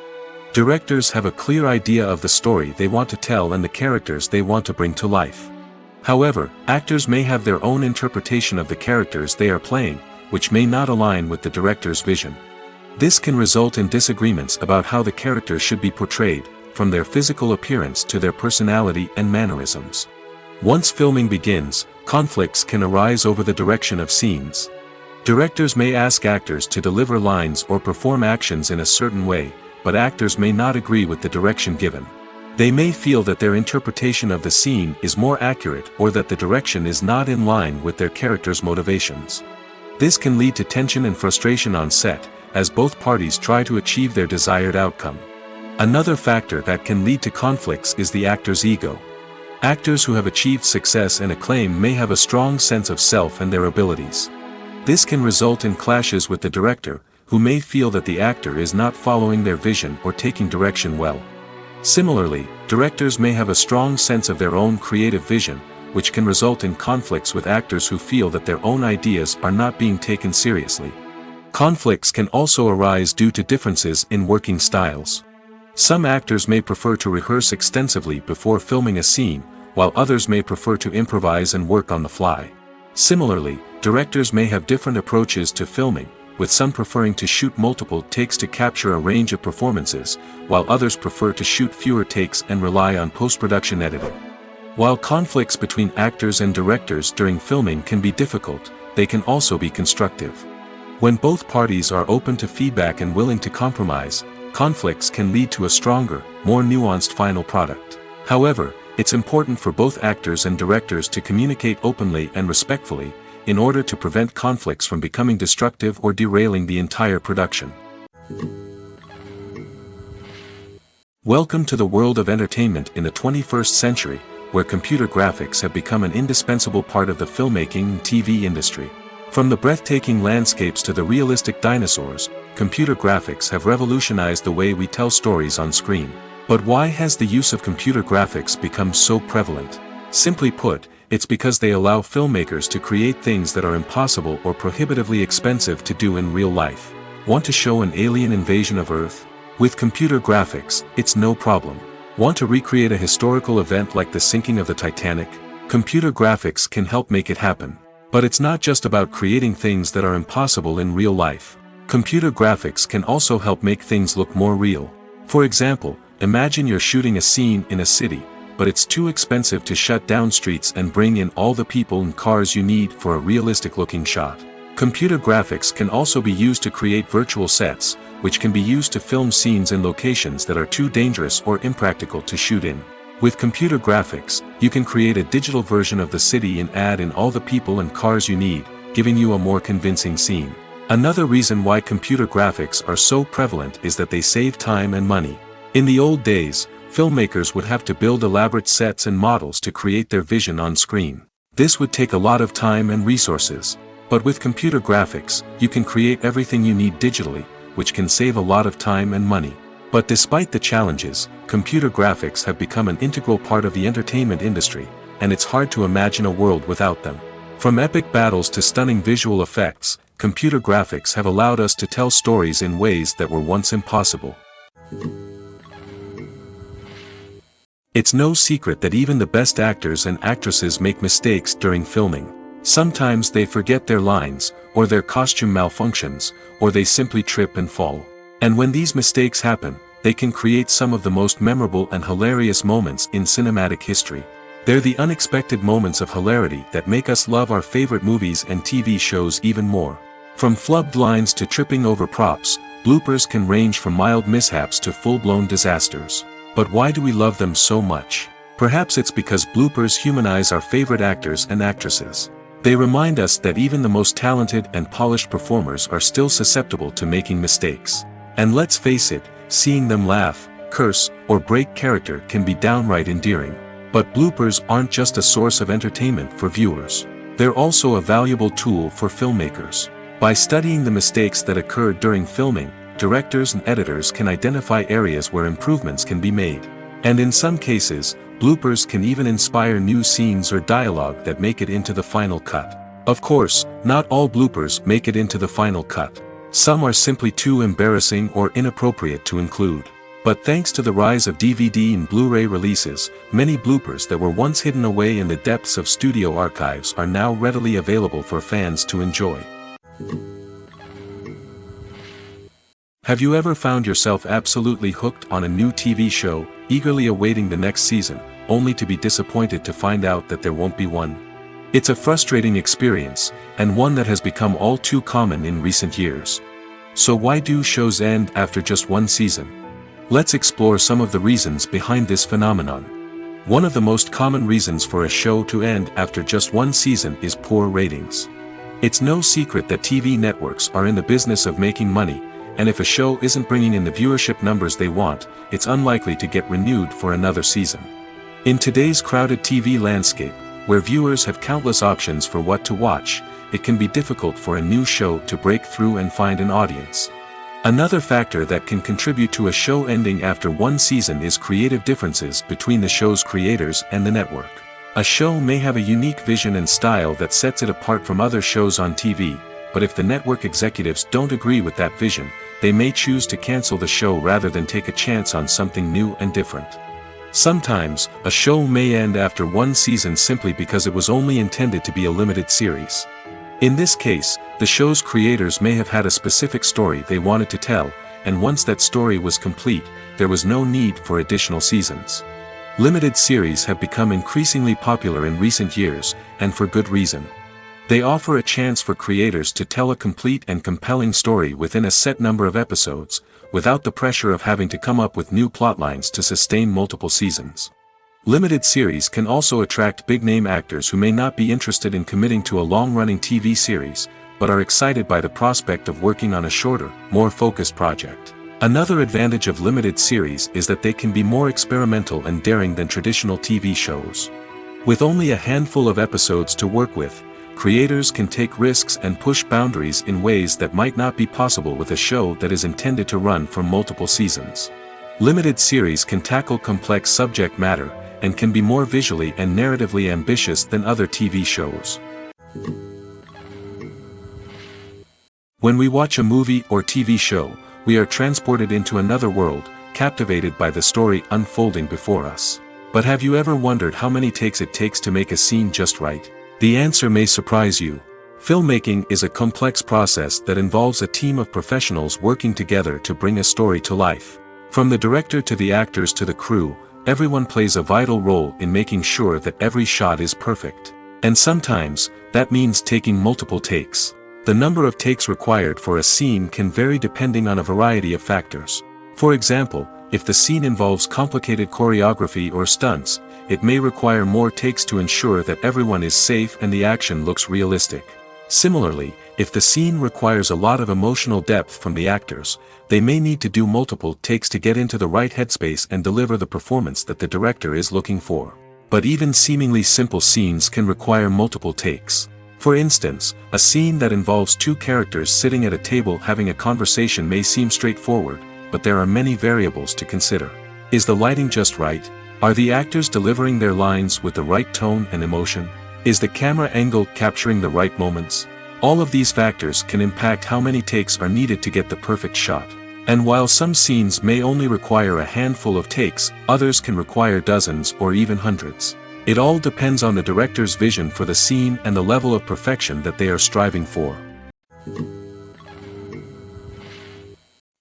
Directors have a clear idea of the story they want to tell and the characters they want to bring to life. However, actors may have their own interpretation of the characters they are playing, which may not align with the director's vision. This can result in disagreements about how the characters should be portrayed, from their physical appearance to their personality and mannerisms. Once filming begins, conflicts can arise over the direction of scenes. Directors may ask actors to deliver lines or perform actions in a certain way, but actors may not agree with the direction given. They may feel that their interpretation of the scene is more accurate or that the direction is not in line with their character's motivations. This can lead to tension and frustration on set, as both parties try to achieve their desired outcome. Another factor that can lead to conflicts is the actor's ego. Actors who have achieved success and acclaim may have a strong sense of self and their abilities. This can result in clashes with the director, who may feel that the actor is not following their vision or taking direction well. Similarly, directors may have a strong sense of their own creative vision, which can result in conflicts with actors who feel that their own ideas are not being taken seriously. Conflicts can also arise due to differences in working styles. Some actors may prefer to rehearse extensively before filming a scene, while others may prefer to improvise and work on the fly. Similarly, directors may have different approaches to filming, with some preferring to shoot multiple takes to capture a range of performances, while others prefer to shoot fewer takes and rely on post-production editing. While conflicts between actors and directors during filming can be difficult, they can also be constructive. When both parties are open to feedback and willing to compromise, conflicts can lead to a stronger, more nuanced final product. However, it's important for both actors and directors to communicate openly and respectfully, in order to prevent conflicts from becoming destructive or derailing the entire production. Welcome to the world of entertainment in the 21st century, where computer graphics have become an indispensable part of the filmmaking and TV industry. From the breathtaking landscapes to the realistic dinosaurs, computer graphics have revolutionized the way we tell stories on screen. But why has the use of computer graphics become so prevalent? Simply put, it's because they allow filmmakers to create things that are impossible or prohibitively expensive to do in real life. Want to show an alien invasion of Earth? With computer graphics, it's no problem. Want to recreate a historical event like the sinking of the Titanic? Computer graphics can help make it happen. But it's not just about creating things that are impossible in real life. Computer graphics can also help make things look more real. For example, imagine you're shooting a scene in a city, but it's too expensive to shut down streets and bring in all the people and cars you need for a realistic-looking shot. Computer graphics can also be used to create virtual sets, which can be used to film scenes in locations that are too dangerous or impractical to shoot in. With computer graphics, you can create a digital version of the city and add in all the people and cars you need, giving you a more convincing scene. Another reason why computer graphics are so prevalent is that they save time and money. In the old days, filmmakers would have to build elaborate sets and models to create their vision on screen. This would take a lot of time and resources. But with computer graphics, you can create everything you need digitally, which can save a lot of time and money. But despite the challenges, computer graphics have become an integral part of the entertainment industry, and it's hard to imagine a world without them. From epic battles to stunning visual effects, computer graphics have allowed us to tell stories in ways that were once impossible. It's no secret that even the best actors and actresses make mistakes during filming. Sometimes they forget their lines, or their costume malfunctions, or they simply trip and fall. And when these mistakes happen, they can create some of the most memorable and hilarious moments in cinematic history. They're the unexpected moments of hilarity that make us love our favorite movies and TV shows even more. From flubbed lines to tripping over props, bloopers can range from mild mishaps to full-blown disasters. But why do we love them so much? Perhaps it's because bloopers humanize our favorite actors and actresses. They remind us that even the most talented and polished performers are still susceptible to making mistakes. And let's face it, seeing them laugh, curse, or break character can be downright endearing. But bloopers aren't just a source of entertainment for viewers. They're also a valuable tool for filmmakers. By studying the mistakes that occurred during filming, directors and editors can identify areas where improvements can be made. And in some cases, bloopers can even inspire new scenes or dialogue that make it into the final cut. Of course, not all bloopers make it into the final cut. Some are simply too embarrassing or inappropriate to include. But thanks to the rise of DVD and Blu-ray releases, many bloopers that were once hidden away in the depths of studio archives are now readily available for fans to enjoy. Have you ever found yourself absolutely hooked on a new TV show, eagerly awaiting the next season, only to be disappointed to find out that there won't be one? It's a frustrating experience, and one that has become all too common in recent years. So why do shows end after just one season? Let's explore some of the reasons behind this phenomenon. One of the most common reasons for a show to end after just one season is poor ratings. It's no secret that TV networks are in the business of making money, and if a show isn't bringing in the viewership numbers they want, it's unlikely to get renewed for another season. In today's crowded TV landscape, where viewers have countless options for what to watch, it can be difficult for a new show to break through and find an audience. Another factor that can contribute to a show ending after one season is creative differences between the show's creators and the network. A show may have a unique vision and style that sets it apart from other shows on TV, but if the network executives don't agree with that vision, they may choose to cancel the show rather than take a chance on something new and different. Sometimes, a show may end after one season simply because it was only intended to be a limited series. In this case, the show's creators may have had a specific story they wanted to tell, and once that story was complete, there was no need for additional seasons. Limited series have become increasingly popular in recent years, and for good reason. They offer a chance for creators to tell a complete and compelling story within a set number of episodes, without the pressure of having to come up with new plotlines to sustain multiple seasons. Limited series can also attract big-name actors who may not be interested in committing to a long-running TV series, but are excited by the prospect of working on a shorter, more focused project. Another advantage of limited series is that they can be more experimental and daring than traditional TV shows. With only a handful of episodes to work with, creators can take risks and push boundaries in ways that might not be possible with a show that is intended to run for multiple seasons. Limited series can tackle complex subject matter, and can be more visually and narratively ambitious than other TV shows. When we watch a movie or TV show, we are transported into another world, captivated by the story unfolding before us. But have you ever wondered how many takes it takes to make a scene just right? The answer may surprise you. Filmmaking is a complex process that involves a team of professionals working together to bring a story to life. From the director to the actors to the crew, everyone plays a vital role in making sure that every shot is perfect. And sometimes, that means taking multiple takes. The number of takes required for a scene can vary depending on a variety of factors. For example, if the scene involves complicated choreography or stunts, it may require more takes to ensure that everyone is safe and the action looks realistic. Similarly, if the scene requires a lot of emotional depth from the actors, they may need to do multiple takes to get into the right headspace and deliver the performance that the director is looking for. But even seemingly simple scenes can require multiple takes. For instance, a scene that involves two characters sitting at a table having a conversation may seem straightforward, but there are many variables to consider. Is the lighting just right? Are the actors delivering their lines with the right tone and emotion? Is the camera angle capturing the right moments? All of these factors can impact how many takes are needed to get the perfect shot. And while some scenes may only require a handful of takes, others can require dozens or even hundreds. It all depends on the director's vision for the scene and the level of perfection that they are striving for.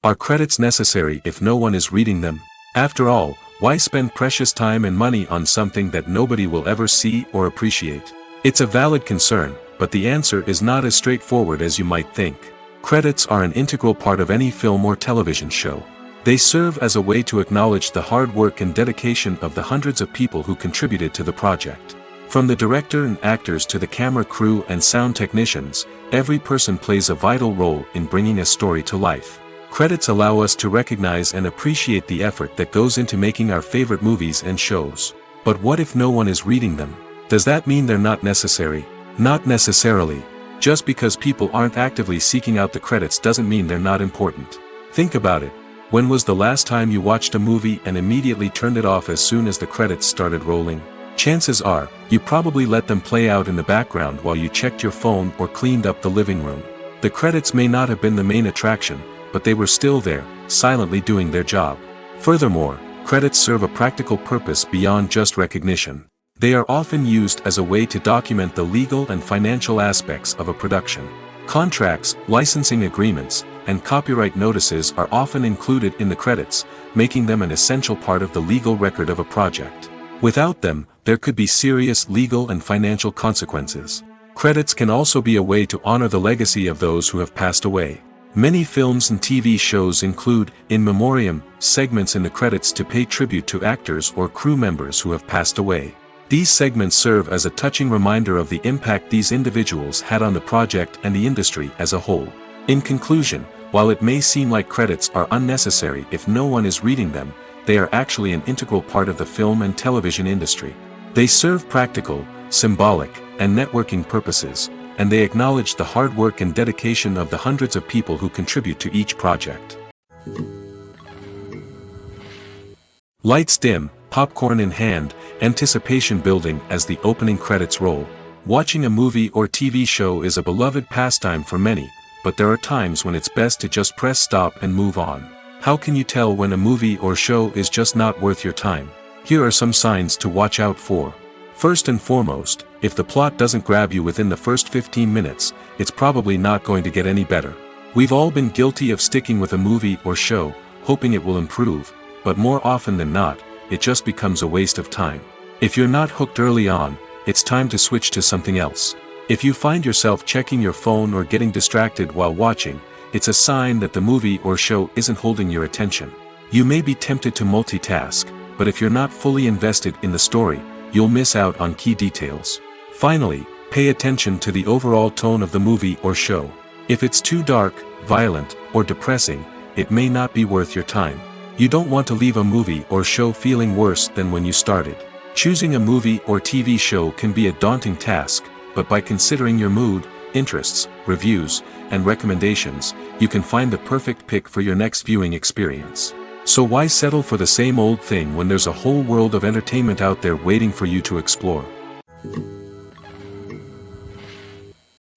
Are credits necessary if no one is reading them? After all, Why spend precious time and money on something that nobody will ever see or appreciate? It's a valid concern, but the answer is not as straightforward as you might think. Credits are an integral part of any film or television show. They serve as a way to acknowledge the hard work and dedication of the hundreds of people who contributed to the project. From the director and actors to the camera crew and sound technicians, every person plays a vital role in bringing a story to life. Credits allow us to recognize and appreciate the effort that goes into making our favorite movies and shows. But what if no one is reading them? Does that mean they're not necessary? Not necessarily. Just because people aren't actively seeking out the credits doesn't mean they're not important. Think about it. When was the last time you watched a movie and immediately turned it off as soon as the credits started rolling? Chances are, you probably let them play out in the background while you checked your phone or cleaned up the living room. The credits may not have been the main attraction, but they were still there, silently doing their job. Furthermore, credits serve a practical purpose beyond just recognition. They are often used as a way to document the legal and financial aspects of a production. Contracts, licensing agreements, and copyright notices are often included in the credits, making them an essential part of the legal record of a project. Without them, there could be serious legal and financial consequences. Credits can also be a way to honor the legacy of those who have passed away. Many films and TV shows include in memoriam segments in the credits to pay tribute to actors or crew members who have passed away. These segments serve as a touching reminder of the impact these individuals had on the project and the industry as a whole. In conclusion, while it may seem like credits are unnecessary if no one is reading them, they are actually an integral part of the film and television industry. They serve practical, symbolic, and networking purposes, and they acknowledge the hard work and dedication of the hundreds of people who contribute to each project. Lights dim, popcorn in hand, anticipation building as the opening credits roll. Watching a movie or TV show is a beloved pastime for many, but there are times when it's best to just press stop and move on. How can you tell when a movie or show is just not worth your time? Here are some signs to watch out for. First and foremost, if the plot doesn't grab you within the first 15 minutes, it's probably not going to get any better. We've all been guilty of sticking with a movie or show, hoping it will improve, but more often than not, it just becomes a waste of time. If you're not hooked early on, it's time to switch to something else. If you find yourself checking your phone or getting distracted while watching, it's a sign that the movie or show isn't holding your attention. You may be tempted to multitask, but if you're not fully invested in the story, you'll miss out on key details. Finally, pay attention to the overall tone of the movie or show. If it's too dark, violent, or depressing, it may not be worth your time. You don't want to leave a movie or show feeling worse than when you started. Choosing a movie or TV show can be a daunting task, but by considering your mood, interests, reviews, and recommendations, you can find the perfect pick for your next viewing experience. So why settle for the same old thing when there's a whole world of entertainment out there waiting for you to explore?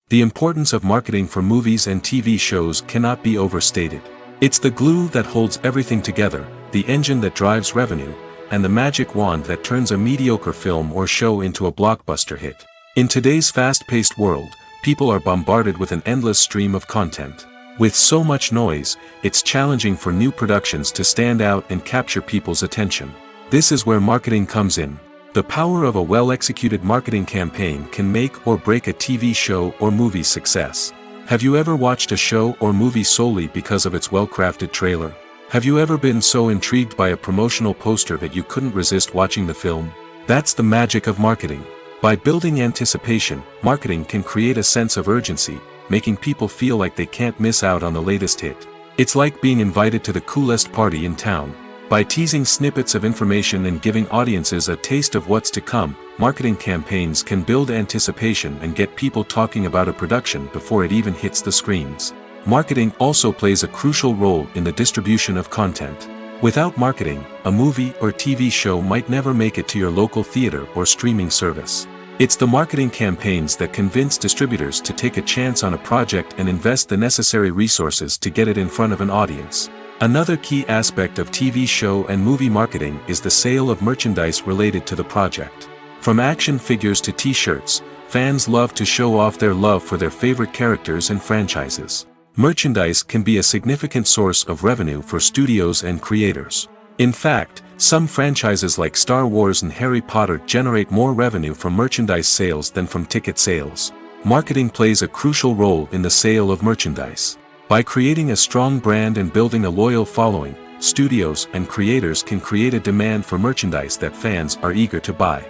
The importance of marketing for movies and TV shows cannot be overstated. It's the glue that holds everything together, the engine that drives revenue, and the magic wand that turns a mediocre film or show into a blockbuster hit. In today's fast-paced world, people are bombarded with an endless stream of content. With so much noise, it's challenging for new productions to stand out and capture people's attention. This is where marketing comes in. The power of a well-executed marketing campaign can make or break a TV show or movie's success. Have you ever watched a show or movie solely because of its well-crafted trailer? Have you ever been so intrigued by a promotional poster that you couldn't resist watching the film? That's the magic of marketing. By building anticipation, marketing can create a sense of urgency, making people feel like they can't miss out on the latest hit. It's like being invited to the coolest party in town. By teasing snippets of information and giving audiences a taste of what's to come, marketing campaigns can build anticipation and get people talking about a production before it even hits the screens. Marketing also plays a crucial role in the distribution of content. Without marketing, a movie or TV show might never make it to your local theater or streaming service. It's the marketing campaigns that convince distributors to take a chance on a project and invest the necessary resources to get it in front of an audience. Another key aspect of TV show and movie marketing is the sale of merchandise related to the project. From action figures to t-shirts, fans love to show off their love for their favorite characters and franchises. Merchandise can be a significant source of revenue for studios and creators. In fact, some franchises like Star Wars and Harry Potter generate more revenue from merchandise sales than from ticket sales. Marketing plays a crucial role in the sale of merchandise. By creating a strong brand and building a loyal following, studios and creators can create a demand for merchandise that fans are eager to buy.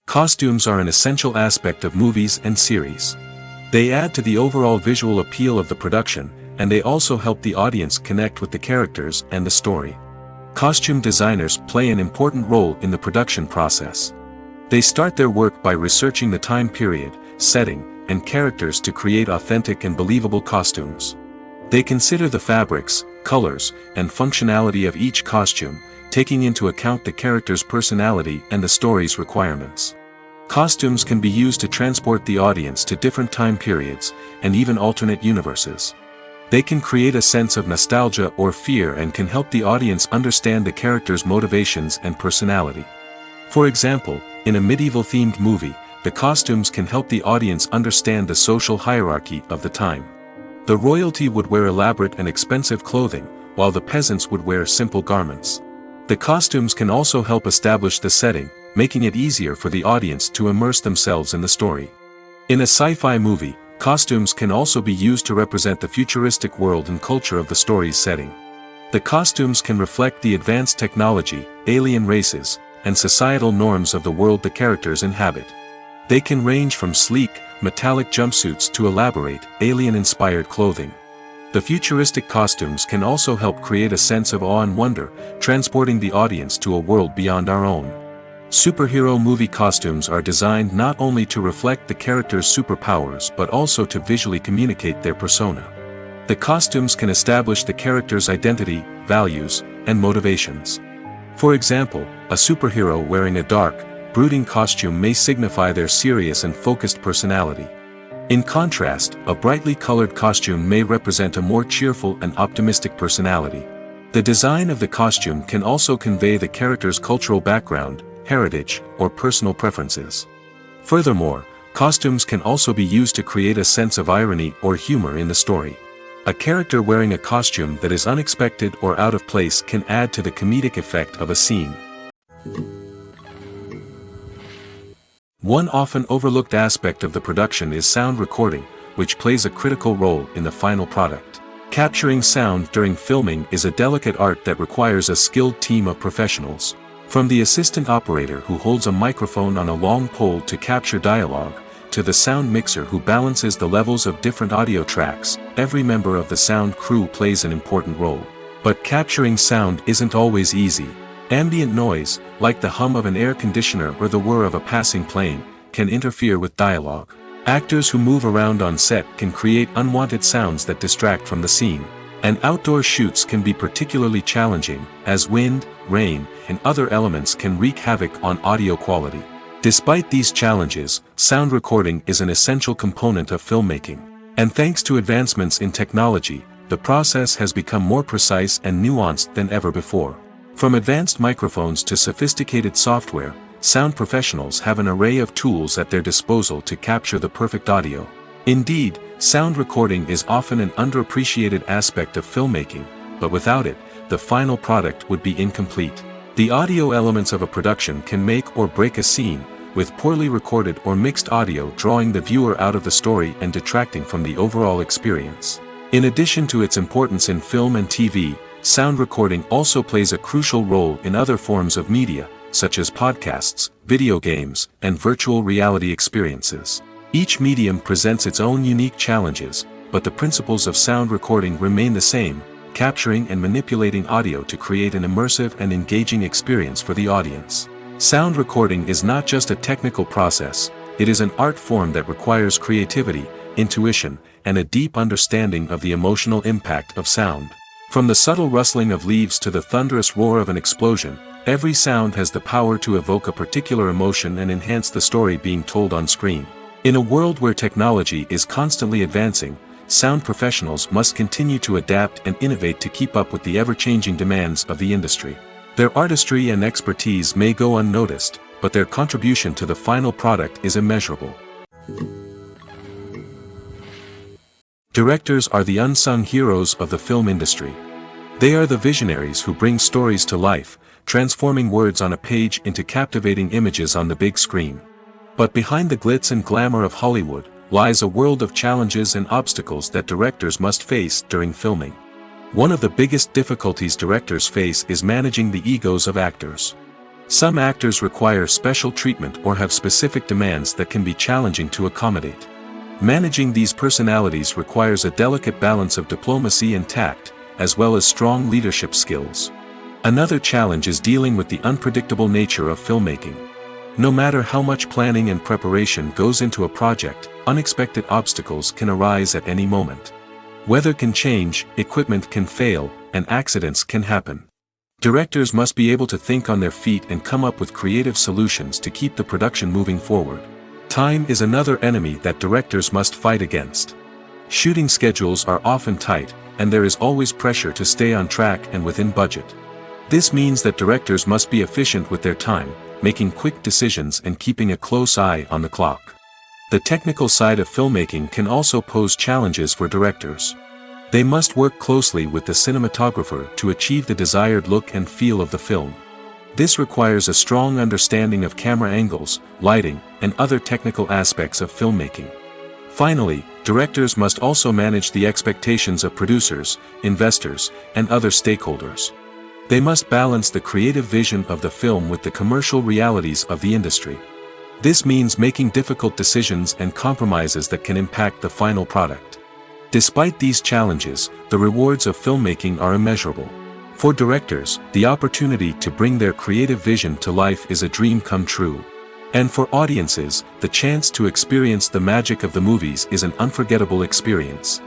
Costumes are an essential aspect of movies and series. They add to the overall visual appeal of the production, and they also help the audience connect with the characters and the story. Costume designers play an important role in the production process. They start their work by researching the time period, setting, and characters to create authentic and believable costumes. They consider the fabrics, colors, and functionality of each costume, taking into account the character's personality and the story's requirements. Costumes can be used to transport the audience to different time periods, and even alternate universes. They can create a sense of nostalgia or fear and can help the audience understand the character's motivations and personality. For example, in a medieval-themed movie, the costumes can help the audience understand the social hierarchy of the time. The royalty would wear elaborate and expensive clothing, while the peasants would wear simple garments. The costumes can also help establish the setting, making it easier for the audience to immerse themselves in the story. In a sci-fi movie, costumes can also be used to represent the futuristic world and culture of the story's setting. The costumes can reflect the advanced technology, alien races, and societal norms of the world the characters inhabit. They can range from sleek, metallic jumpsuits to elaborate, alien-inspired clothing. The futuristic costumes can also help create a sense of awe and wonder, transporting the audience to a world beyond our own. Superhero movie costumes are designed not only to reflect the character's superpowers but also to visually communicate their persona. The costumes can establish the character's identity, values, and motivations. For example, a superhero wearing a dark, brooding costume may signify their serious and focused personality. In contrast, a brightly colored costume may represent a more cheerful and optimistic personality. The design of the costume can also convey the character's cultural background, heritage, or personal preferences. Furthermore, costumes can also be used to create a sense of irony or humor in the story. A character wearing a costume that is unexpected or out of place can add to the comedic effect of a scene. One often overlooked aspect of the production is sound recording, which plays a critical role in the final product. Capturing sound during filming is a delicate art that requires a skilled team of professionals. From the assistant operator who holds a microphone on a long pole to capture dialogue, to the sound mixer who balances the levels of different audio tracks, every member of the sound crew plays an important role. But capturing sound isn't always easy. Ambient noise, like the hum of an air conditioner or the whir of a passing plane, can interfere with dialogue. Actors who move around on set can create unwanted sounds that distract from the scene. And outdoor shoots can be particularly challenging, as wind, rain, and other elements can wreak havoc on audio quality. Despite these challenges, sound recording is an essential component of filmmaking. And thanks to advancements in technology, the process has become more precise and nuanced than ever before. From advanced microphones to sophisticated software, sound professionals have an array of tools at their disposal to capture the perfect audio. Indeed, sound recording is often an underappreciated aspect of filmmaking, but without it, the final product would be incomplete. The audio elements of a production can make or break a scene, with poorly recorded or mixed audio drawing the viewer out of the story and detracting from the overall experience. In addition to its importance in film and TV, sound recording also plays a crucial role in other forms of media, such as podcasts, video games, and virtual reality experiences. Each medium presents its own unique challenges, but the principles of sound recording remain the same, capturing and manipulating audio to create an immersive and engaging experience for the audience. Sound recording is not just a technical process, it is an art form that requires creativity, intuition, and a deep understanding of the emotional impact of sound. From the subtle rustling of leaves to the thunderous roar of an explosion, every sound has the power to evoke a particular emotion and enhance the story being told on screen. In a world where technology is constantly advancing, sound professionals must continue to adapt and innovate to keep up with the ever-changing demands of the industry. Their artistry and expertise may go unnoticed, but their contribution to the final product is immeasurable. Directors are the unsung heroes of the film industry. They are the visionaries who bring stories to life, transforming words on a page into captivating images on the big screen. But behind the glitz and glamour of Hollywood lies a world of challenges and obstacles that directors must face during filming. One of the biggest difficulties directors face is managing the egos of actors. Some actors require special treatment or have specific demands that can be challenging to accommodate. Managing these personalities requires a delicate balance of diplomacy and tact, as well as strong leadership skills. Another challenge is dealing with the unpredictable nature of filmmaking. No matter how much planning and preparation goes into a project, unexpected obstacles can arise at any moment. Weather can change, equipment can fail, and accidents can happen. Directors must be able to think on their feet and come up with creative solutions to keep the production moving forward. Time is another enemy that directors must fight against. Shooting schedules are often tight, and there is always pressure to stay on track and within budget. This means that directors must be efficient with their time, making quick decisions and keeping a close eye on the clock. The technical side of filmmaking can also pose challenges for directors. They must work closely with the cinematographer to achieve the desired look and feel of the film. This requires a strong understanding of camera angles, lighting, and other technical aspects of filmmaking. Finally, directors must also manage the expectations of producers, investors, and other stakeholders. They must balance the creative vision of the film with the commercial realities of the industry. This means making difficult decisions and compromises that can impact the final product. Despite these challenges, the rewards of filmmaking are immeasurable. For directors, the opportunity to bring their creative vision to life is a dream come true. And for audiences, the chance to experience the magic of the movies is an unforgettable experience.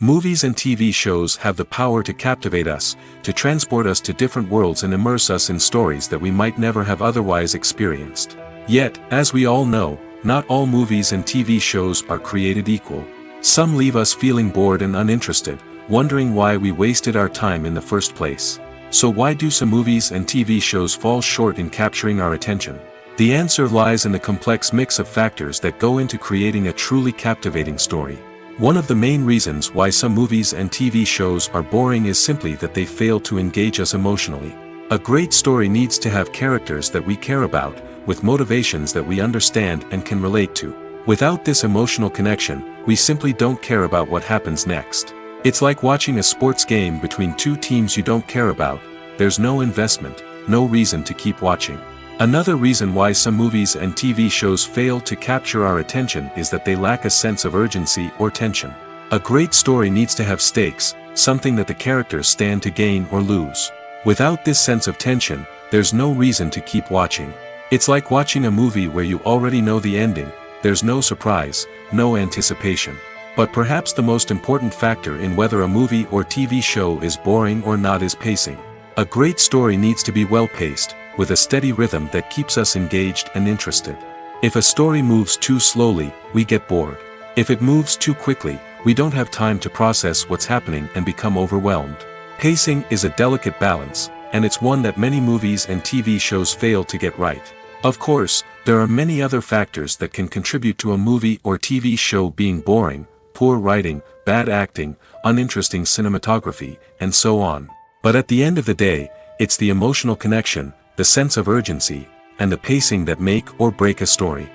Movies and TV shows have the power to captivate us, to transport us to different worlds and immerse us in stories that we might never have otherwise experienced. Yet, as we all know, not all movies and TV shows are created equal. Some leave us feeling bored and uninterested, wondering why we wasted our time in the first place. So why do some movies and TV shows fall short in capturing our attention? The answer lies in the complex mix of factors that go into creating a truly captivating story. One of the main reasons why some movies and TV shows are boring is simply that they fail to engage us emotionally. A great story needs to have characters that we care about, with motivations that we understand and can relate to. Without this emotional connection, we simply don't care about what happens next. It's like watching a sports game between two teams you don't care about. There's no investment, no reason to keep watching. Another reason why some movies and TV shows fail to capture our attention is that they lack a sense of urgency or tension. A great story needs to have stakes, something that the characters stand to gain or lose. Without this sense of tension, there's no reason to keep watching. It's like watching a movie where you already know the ending. There's no surprise, no anticipation. But perhaps the most important factor in whether a movie or TV show is boring or not is pacing. A great story needs to be well-paced, with a steady rhythm that keeps us engaged and interested. If a story moves too slowly, we get bored. If it moves too quickly, we don't have time to process what's happening and become overwhelmed. Pacing is a delicate balance, and it's one that many movies and TV shows fail to get right. Of course, there are many other factors that can contribute to a movie or TV show being boring: poor writing, bad acting, uninteresting cinematography, and so on. But at the end of the day, it's the emotional connection, the sense of urgency, and the pacing that make or break a story.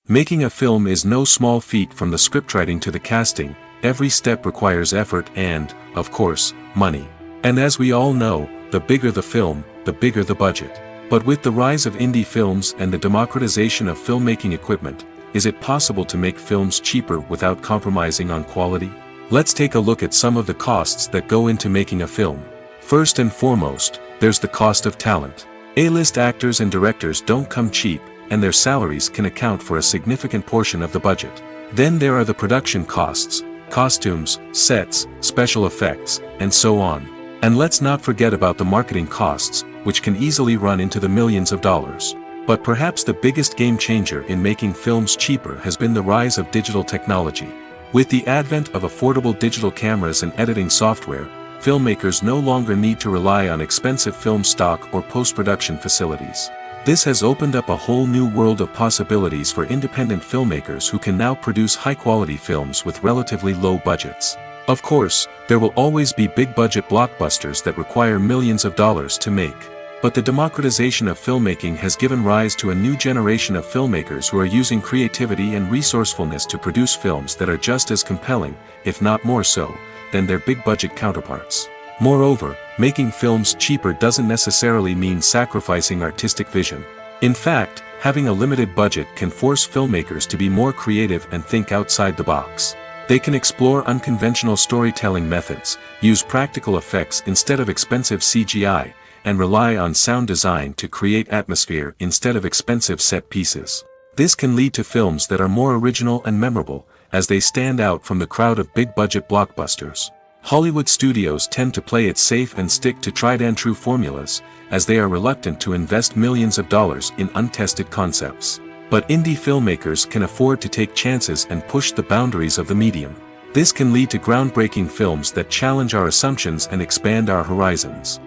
Making a film is no small feat. From the scriptwriting to the casting, every step requires effort and, of course, money. And as we all know, the bigger the film, the bigger the budget. But with the rise of indie films and the democratization of filmmaking equipment, is it possible to make films cheaper without compromising on quality? Let's take a look at some of the costs that go into making a film. First and foremost, there's the cost of talent. A-list actors and directors don't come cheap, and their salaries can account for a significant portion of the budget. Then there are the production costs: costumes, sets, special effects, and so on. And let's not forget about the marketing costs, which can easily run into the millions of dollars. But perhaps the biggest game changer in making films cheaper has been the rise of digital technology. With the advent of affordable digital cameras and editing software, filmmakers no longer need to rely on expensive film stock or post-production facilities. This has opened up a whole new world of possibilities for independent filmmakers who can now produce high-quality films with relatively low budgets. Of course, there will always be big-budget blockbusters that require millions of dollars to make. But the democratization of filmmaking has given rise to a new generation of filmmakers who are using creativity and resourcefulness to produce films that are just as compelling, if not more so, than their big-budget counterparts. Moreover, making films cheaper doesn't necessarily mean sacrificing artistic vision. In fact, having a limited budget can force filmmakers to be more creative and think outside the box. They can explore unconventional storytelling methods, use practical effects instead of expensive CGI, and rely on sound design to create atmosphere instead of expensive set pieces. This can lead to films that are more original and memorable, as they stand out from the crowd of big-budget blockbusters. Hollywood studios tend to play it safe and stick to tried-and-true formulas, as they are reluctant to invest millions of dollars in untested concepts. But indie filmmakers can afford to take chances and push the boundaries of the medium. This can lead to groundbreaking films that challenge our assumptions and expand our horizons.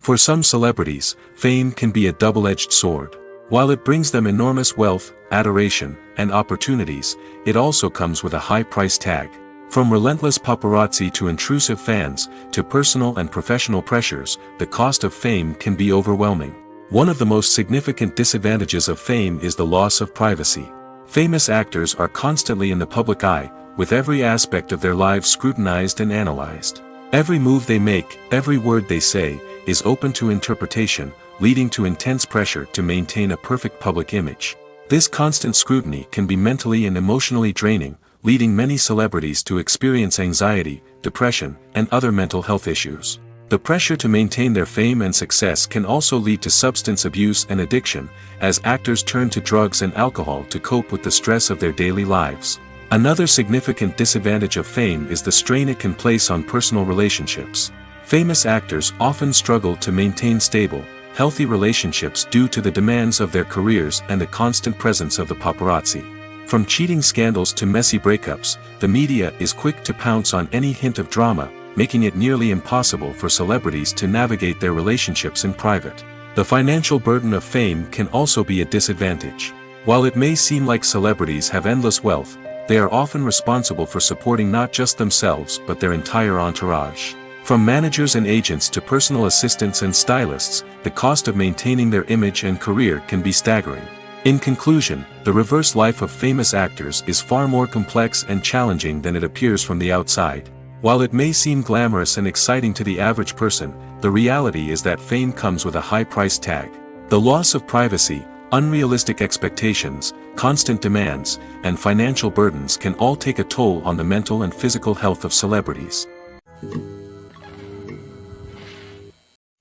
For some celebrities, fame can be a double-edged sword. While it brings them enormous wealth, adoration, and opportunities, it also comes with a high price tag. From relentless paparazzi to intrusive fans, to personal and professional pressures, the cost of fame can be overwhelming. One of the most significant disadvantages of fame is the loss of privacy. Famous actors are constantly in the public eye, with every aspect of their lives scrutinized and analyzed. Every move they make, every word they say, is open to interpretation, leading to intense pressure to maintain a perfect public image. This constant scrutiny can be mentally and emotionally draining, leading many celebrities to experience anxiety, depression, and other mental health issues. The pressure to maintain their fame and success can also lead to substance abuse and addiction, as actors turn to drugs and alcohol to cope with the stress of their daily lives. Another significant disadvantage of fame is the strain it can place on personal relationships. Famous actors often struggle to maintain stable, healthy relationships due to the demands of their careers and the constant presence of the paparazzi. From cheating scandals to messy breakups, the media is quick to pounce on any hint of drama, making it nearly impossible for celebrities to navigate their relationships in private. The financial burden of fame can also be a disadvantage. While it may seem like celebrities have endless wealth, they are often responsible for supporting not just themselves but their entire entourage. From managers and agents to personal assistants and stylists, the cost of maintaining their image and career can be staggering. In conclusion, the reverse life of famous actors is far more complex and challenging than it appears from the outside. While it may seem glamorous and exciting to the average person, the reality is that fame comes with a high price tag. The loss of privacy, unrealistic expectations, constant demands, and financial burdens can all take a toll on the mental and physical health of celebrities.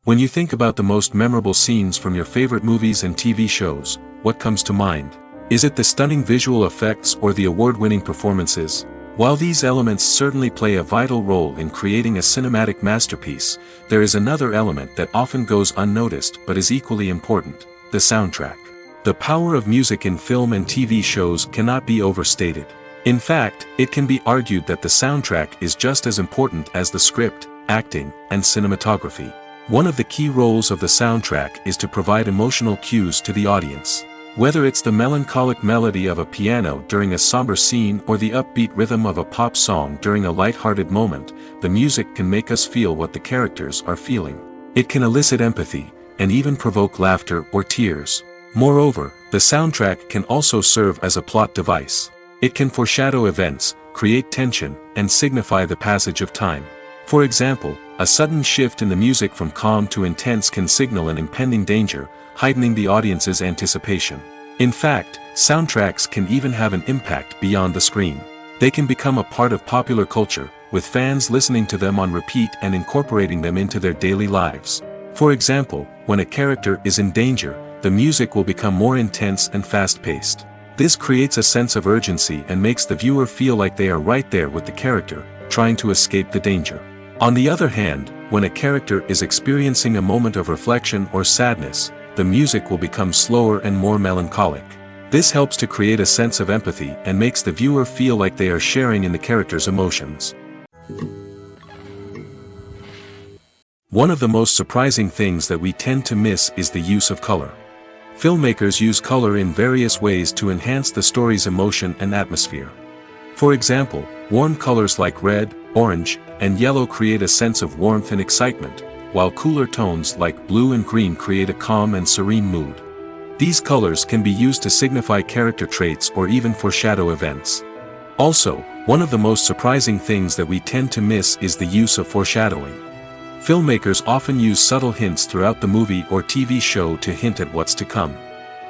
When you think about the most memorable scenes from your favorite movies and TV shows, what comes to mind? Is it the stunning visual effects or the award-winning performances? While these elements certainly play a vital role in creating a cinematic masterpiece, there is another element that often goes unnoticed but is equally important: the soundtrack. The power of music in film and TV shows cannot be overstated. In fact, it can be argued that the soundtrack is just as important as the script, acting, and cinematography. One of the key roles of the soundtrack is to provide emotional cues to the audience. Whether it's the melancholic melody of a piano during a somber scene or the upbeat rhythm of a pop song during a light-hearted moment, the music can make us feel what the characters are feeling. It can elicit empathy, and even provoke laughter or tears. Moreover, the soundtrack can also serve as a plot device. It can foreshadow events, create tension, and signify the passage of time. For example, a sudden shift in the music from calm to intense can signal an impending danger, heightening the audience's anticipation. In fact, soundtracks can even have an impact beyond the screen. They can become a part of popular culture, with fans listening to them on repeat and incorporating them into their daily lives. For example, when a character is in danger, the music will become more intense and fast-paced. This creates a sense of urgency and makes the viewer feel like they are right there with the character, trying to escape the danger. On the other hand, when a character is experiencing a moment of reflection or sadness, the music will become slower and more melancholic. This helps to create a sense of empathy and makes the viewer feel like they are sharing in the character's emotions. One of the most surprising things that we tend to miss is the use of color. Filmmakers use color in various ways to enhance the story's emotion and atmosphere. For example, warm colors like red, orange, and yellow create a sense of warmth and excitement, while cooler tones like blue and green create a calm and serene mood. These colors can be used to signify character traits or even foreshadow events. Also, one of the most surprising things that we tend to miss is the use of foreshadowing. Filmmakers often use subtle hints throughout the movie or TV show to hint at what's to come.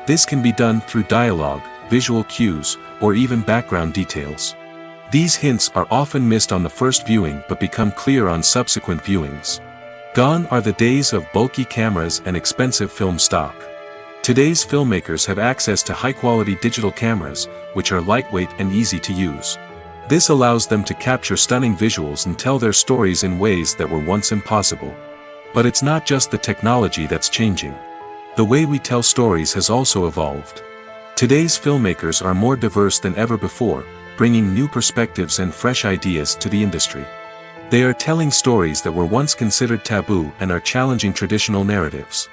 This can be done through dialogue, visual cues, or even background details. These hints are often missed on the first viewing but become clear on subsequent viewings. Gone are the days of bulky cameras and expensive film stock. Today's filmmakers have access to high-quality digital cameras, which are lightweight and easy to use. This allows them to capture stunning visuals and tell their stories in ways that were once impossible. But it's not just the technology that's changing. The way we tell stories has also evolved. Today's filmmakers are more diverse than ever before, bringing new perspectives and fresh ideas to the industry. They are telling stories that were once considered taboo and are challenging traditional narratives.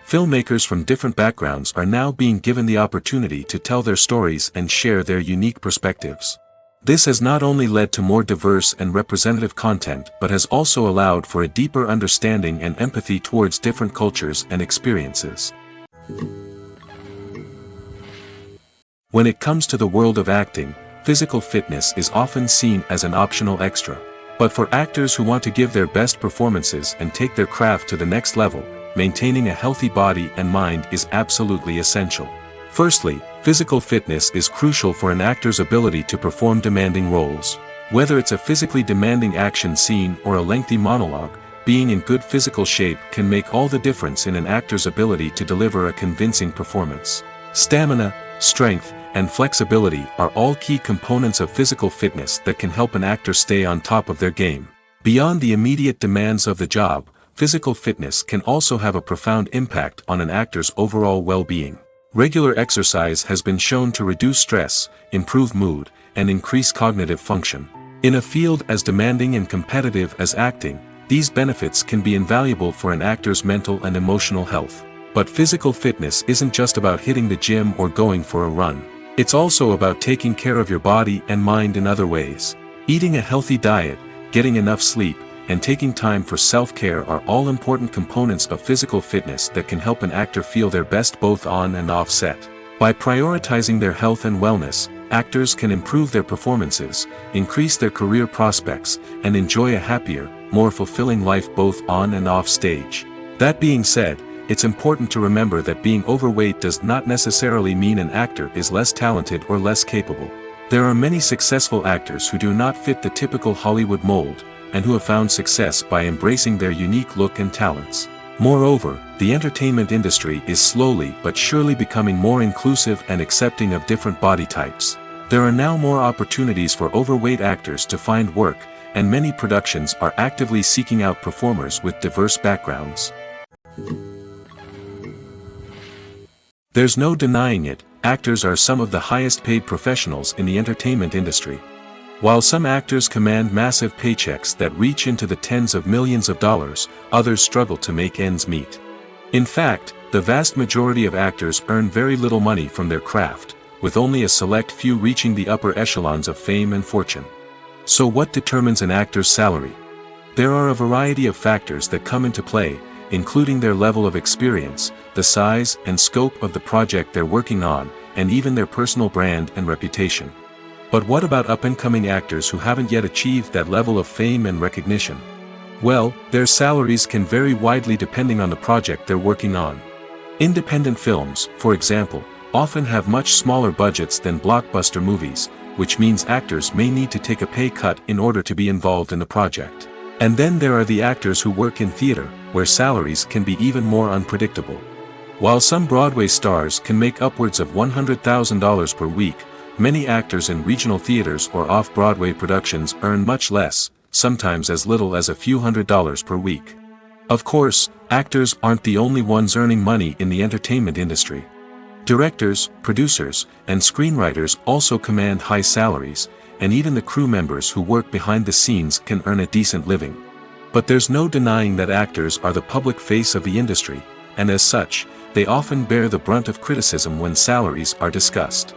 Filmmakers from different backgrounds are now being given the opportunity to tell their stories and share their unique perspectives. This has not only led to more diverse and representative content but has also allowed for a deeper understanding and empathy towards different cultures and experiences. When it comes to the world of acting, physical fitness is often seen as an optional extra. But for actors who want to give their best performances and take their craft to the next level, maintaining a healthy body and mind is absolutely essential. Firstly, physical fitness is crucial for an actor's ability to perform demanding roles. Whether it's a physically demanding action scene or a lengthy monologue, being in good physical shape can make all the difference in an actor's ability to deliver a convincing performance. Stamina, strength, and flexibility are all key components of physical fitness that can help an actor stay on top of their game. Beyond the immediate demands of the job, physical fitness can also have a profound impact on an actor's overall well-being. Regular exercise has been shown to reduce stress, improve mood, and increase cognitive function. In a field as demanding and competitive as acting, these benefits can be invaluable for an actor's mental and emotional health. But physical fitness isn't just about hitting the gym or going for a run. It's also about taking care of your body and mind in other ways. Eating a healthy diet, getting enough sleep, and taking time for self-care are all important components of physical fitness that can help an actor feel their best both on and off set. By prioritizing their health and wellness, actors can improve their performances, increase their career prospects, and enjoy a happier, more fulfilling life both on and off stage. That being said, it's important to remember that being overweight does not necessarily mean an actor is less talented or less capable. There are many successful actors who do not fit the typical Hollywood mold, and who have found success by embracing their unique look and talents. Moreover, the entertainment industry is slowly but surely becoming more inclusive and accepting of different body types. There are now more opportunities for overweight actors to find work, and many productions are actively seeking out performers with diverse backgrounds. There's no denying it, actors are some of the highest paid professionals in the entertainment industry. While some actors command massive paychecks that reach into the tens of millions of dollars, others struggle to make ends meet. In fact, the vast majority of actors earn very little money from their craft, with only a select few reaching the upper echelons of fame and fortune. So what determines an actor's salary? There are a variety of factors that come into play, including their level of experience, the size and scope of the project they're working on, and even their personal brand and reputation. But what about up-and-coming actors who haven't yet achieved that level of fame and recognition? Well, their salaries can vary widely depending on the project they're working on. Independent films, for example, often have much smaller budgets than blockbuster movies, which means actors may need to take a pay cut in order to be involved in the project. And then there are the actors who work in theater, where salaries can be even more unpredictable. While some Broadway stars can make upwards of $100,000 per week, many actors in regional theaters or off-Broadway productions earn much less, sometimes as little as a few $100s per week. Of course, actors aren't the only ones earning money in the entertainment industry. Directors, producers, and screenwriters also command high salaries, and even the crew members who work behind the scenes can earn a decent living. But there's no denying that actors are the public face of the industry, and as such, they often bear the brunt of criticism when salaries are discussed.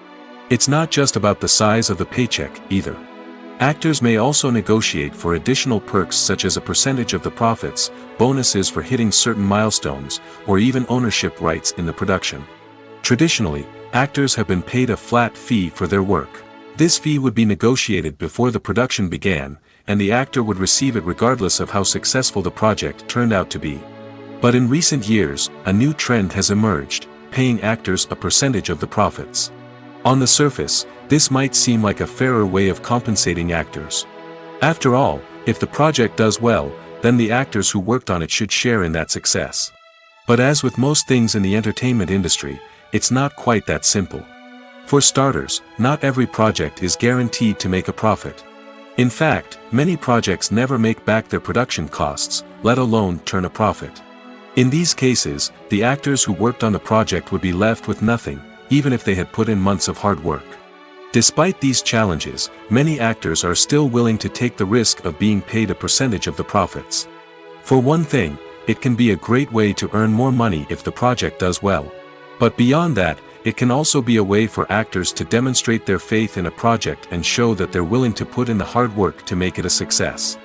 It's not just about the size of the paycheck, either. Actors may also negotiate for additional perks such as a percentage of the profits, bonuses for hitting certain milestones, or even ownership rights in the production. Traditionally, actors have been paid a flat fee for their work. This fee would be negotiated before the production began, and the actor would receive it regardless of how successful the project turned out to be. But in recent years, a new trend has emerged, paying actors a percentage of the profits. On the surface, this might seem like a fairer way of compensating actors. After all, if the project does well, then the actors who worked on it should share in that success. But as with most things in the entertainment industry, it's not quite that simple. For starters, not every project is guaranteed to make a profit. In fact, many projects never make back their production costs, let alone turn a profit. In these cases, the actors who worked on the project would be left with nothing, even if they had put in months of hard work. Despite these challenges, many actors are still willing to take the risk of being paid a percentage of the profits. For one thing, it can be a great way to earn more money if the project does well. But beyond that, it can also be a way for actors to demonstrate their faith in a project and show that they're willing to put in the hard work to make it a success.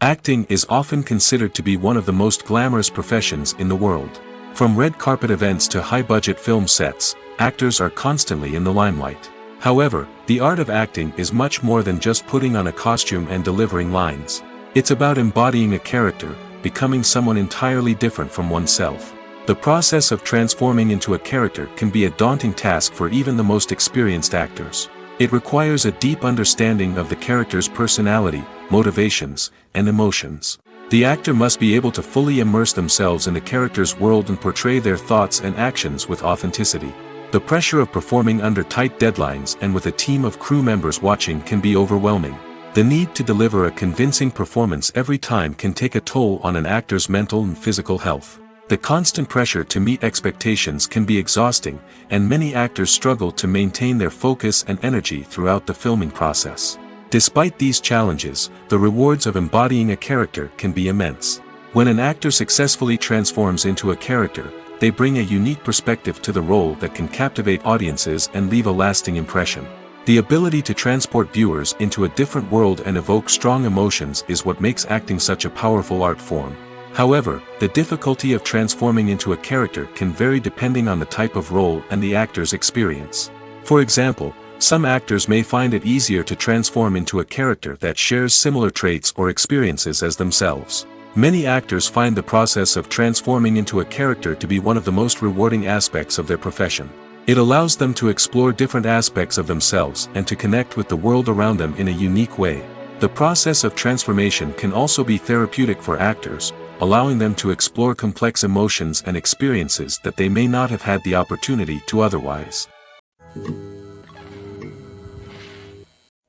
Acting is often considered to be one of the most glamorous professions in the world. From red carpet events to high-budget film sets, actors are constantly in the limelight. However, the art of acting is much more than just putting on a costume and delivering lines. It's about embodying a character, becoming someone entirely different from oneself. The process of transforming into a character can be a daunting task for even the most experienced actors. It requires a deep understanding of the character's personality, motivations, and emotions. The actor must be able to fully immerse themselves in the character's world and portray their thoughts and actions with authenticity. The pressure of performing under tight deadlines and with a team of crew members watching can be overwhelming. The need to deliver a convincing performance every time can take a toll on an actor's mental and physical health. The constant pressure to meet expectations can be exhausting, and many actors struggle to maintain their focus and energy throughout the filming process. Despite these challenges, the rewards of embodying a character can be immense. When an actor successfully transforms into a character, they bring a unique perspective to the role that can captivate audiences and leave a lasting impression. The ability to transport viewers into a different world and evoke strong emotions is what makes acting such a powerful art form. However, the difficulty of transforming into a character can vary depending on the type of role and the actor's experience. For example, some actors may find it easier to transform into a character that shares similar traits or experiences as themselves. Many actors find the process of transforming into a character to be one of the most rewarding aspects of their profession. It allows them to explore different aspects of themselves and to connect with the world around them in a unique way. The process of transformation can also be therapeutic for actors, allowing them to explore complex emotions and experiences that they may not have had the opportunity to otherwise.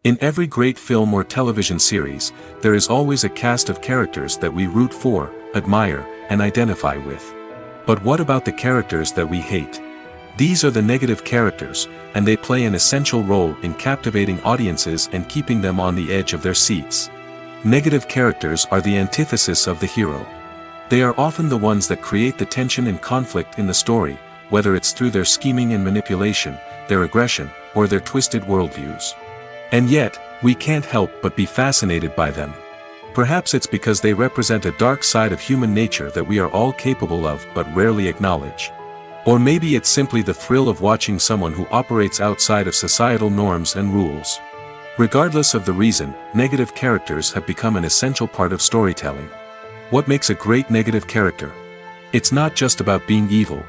In every great film or television series, there is always a cast of characters that we root for, admire, and identify with. But what about the characters that we hate? These are the negative characters, and they play an essential role in captivating audiences and keeping them on the edge of their seats. Negative characters are the antithesis of the hero. They are often the ones that create the tension and conflict in the story, whether it's through their scheming and manipulation, their aggression, or their twisted worldviews. And yet, we can't help but be fascinated by them. Perhaps it's because they represent a dark side of human nature that we are all capable of but rarely acknowledge. Or maybe it's simply the thrill of watching someone who operates outside of societal norms and rules. Regardless of the reason, negative characters have become an essential part of storytelling. What makes a great negative character? It's not just about being evil.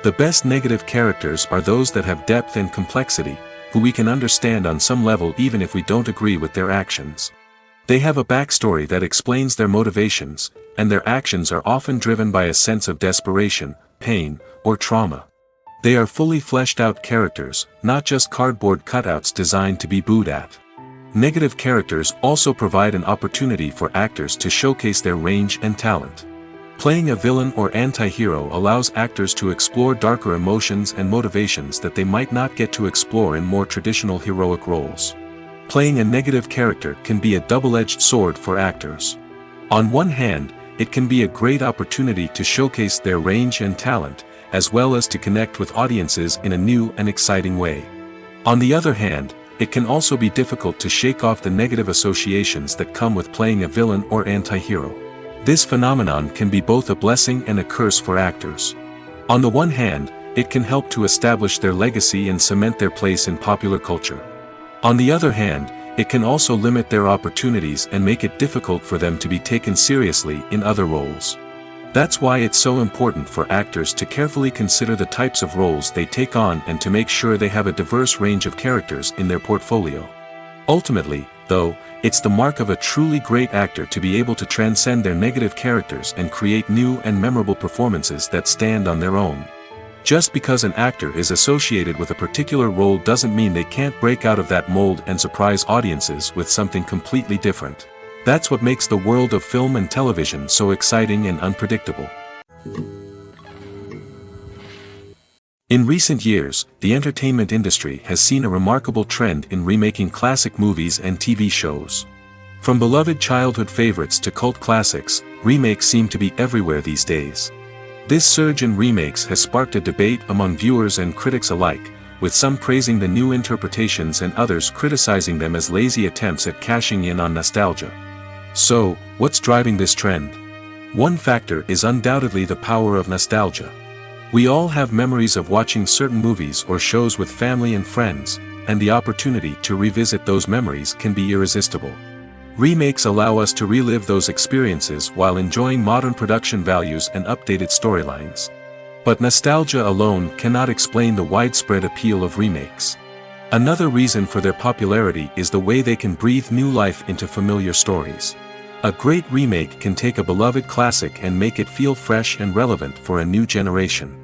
The best negative characters are those that have depth and complexity, who we can understand on some level even if we don't agree with their actions. They have a backstory that explains their motivations, and their actions are often driven by a sense of desperation, pain, or trauma. They are fully fleshed out characters, not just cardboard cutouts designed to be booed at. Negative characters also provide an opportunity for actors to showcase their range and talent. Playing a villain or anti-hero allows actors to explore darker emotions and motivations that they might not get to explore in more traditional heroic roles. Playing a negative character can be a double-edged sword for actors. On one hand, it can be a great opportunity to showcase their range and talent, as well as to connect with audiences in a new and exciting way. On the other hand, it can also be difficult to shake off the negative associations that come with playing a villain or anti-hero. This phenomenon can be both a blessing and a curse for actors. On the one hand, it can help to establish their legacy and cement their place in popular culture. On the other hand, it can also limit their opportunities and make it difficult for them to be taken seriously in other roles. That's why it's so important for actors to carefully consider the types of roles they take on and to make sure they have a diverse range of characters in their portfolio. Ultimately, though, it's the mark of a truly great actor to be able to transcend their negative characters and create new and memorable performances that stand on their own. Just because an actor is associated with a particular role doesn't mean they can't break out of that mold and surprise audiences with something completely different. That's what makes the world of film and television so exciting and unpredictable. In recent years, the entertainment industry has seen a remarkable trend in remaking classic movies and TV shows. From beloved childhood favorites to cult classics, remakes seem to be everywhere these days. This surge in remakes has sparked a debate among viewers and critics alike, with some praising the new interpretations and others criticizing them as lazy attempts at cashing in on nostalgia. So, what's driving this trend? One factor is undoubtedly the power of nostalgia. We all have memories of watching certain movies or shows with family and friends, and the opportunity to revisit those memories can be irresistible. Remakes allow us to relive those experiences while enjoying modern production values and updated storylines. But nostalgia alone cannot explain the widespread appeal of remakes. Another reason for their popularity is the way they can breathe new life into familiar stories. A great remake can take a beloved classic and make it feel fresh and relevant for a new generation.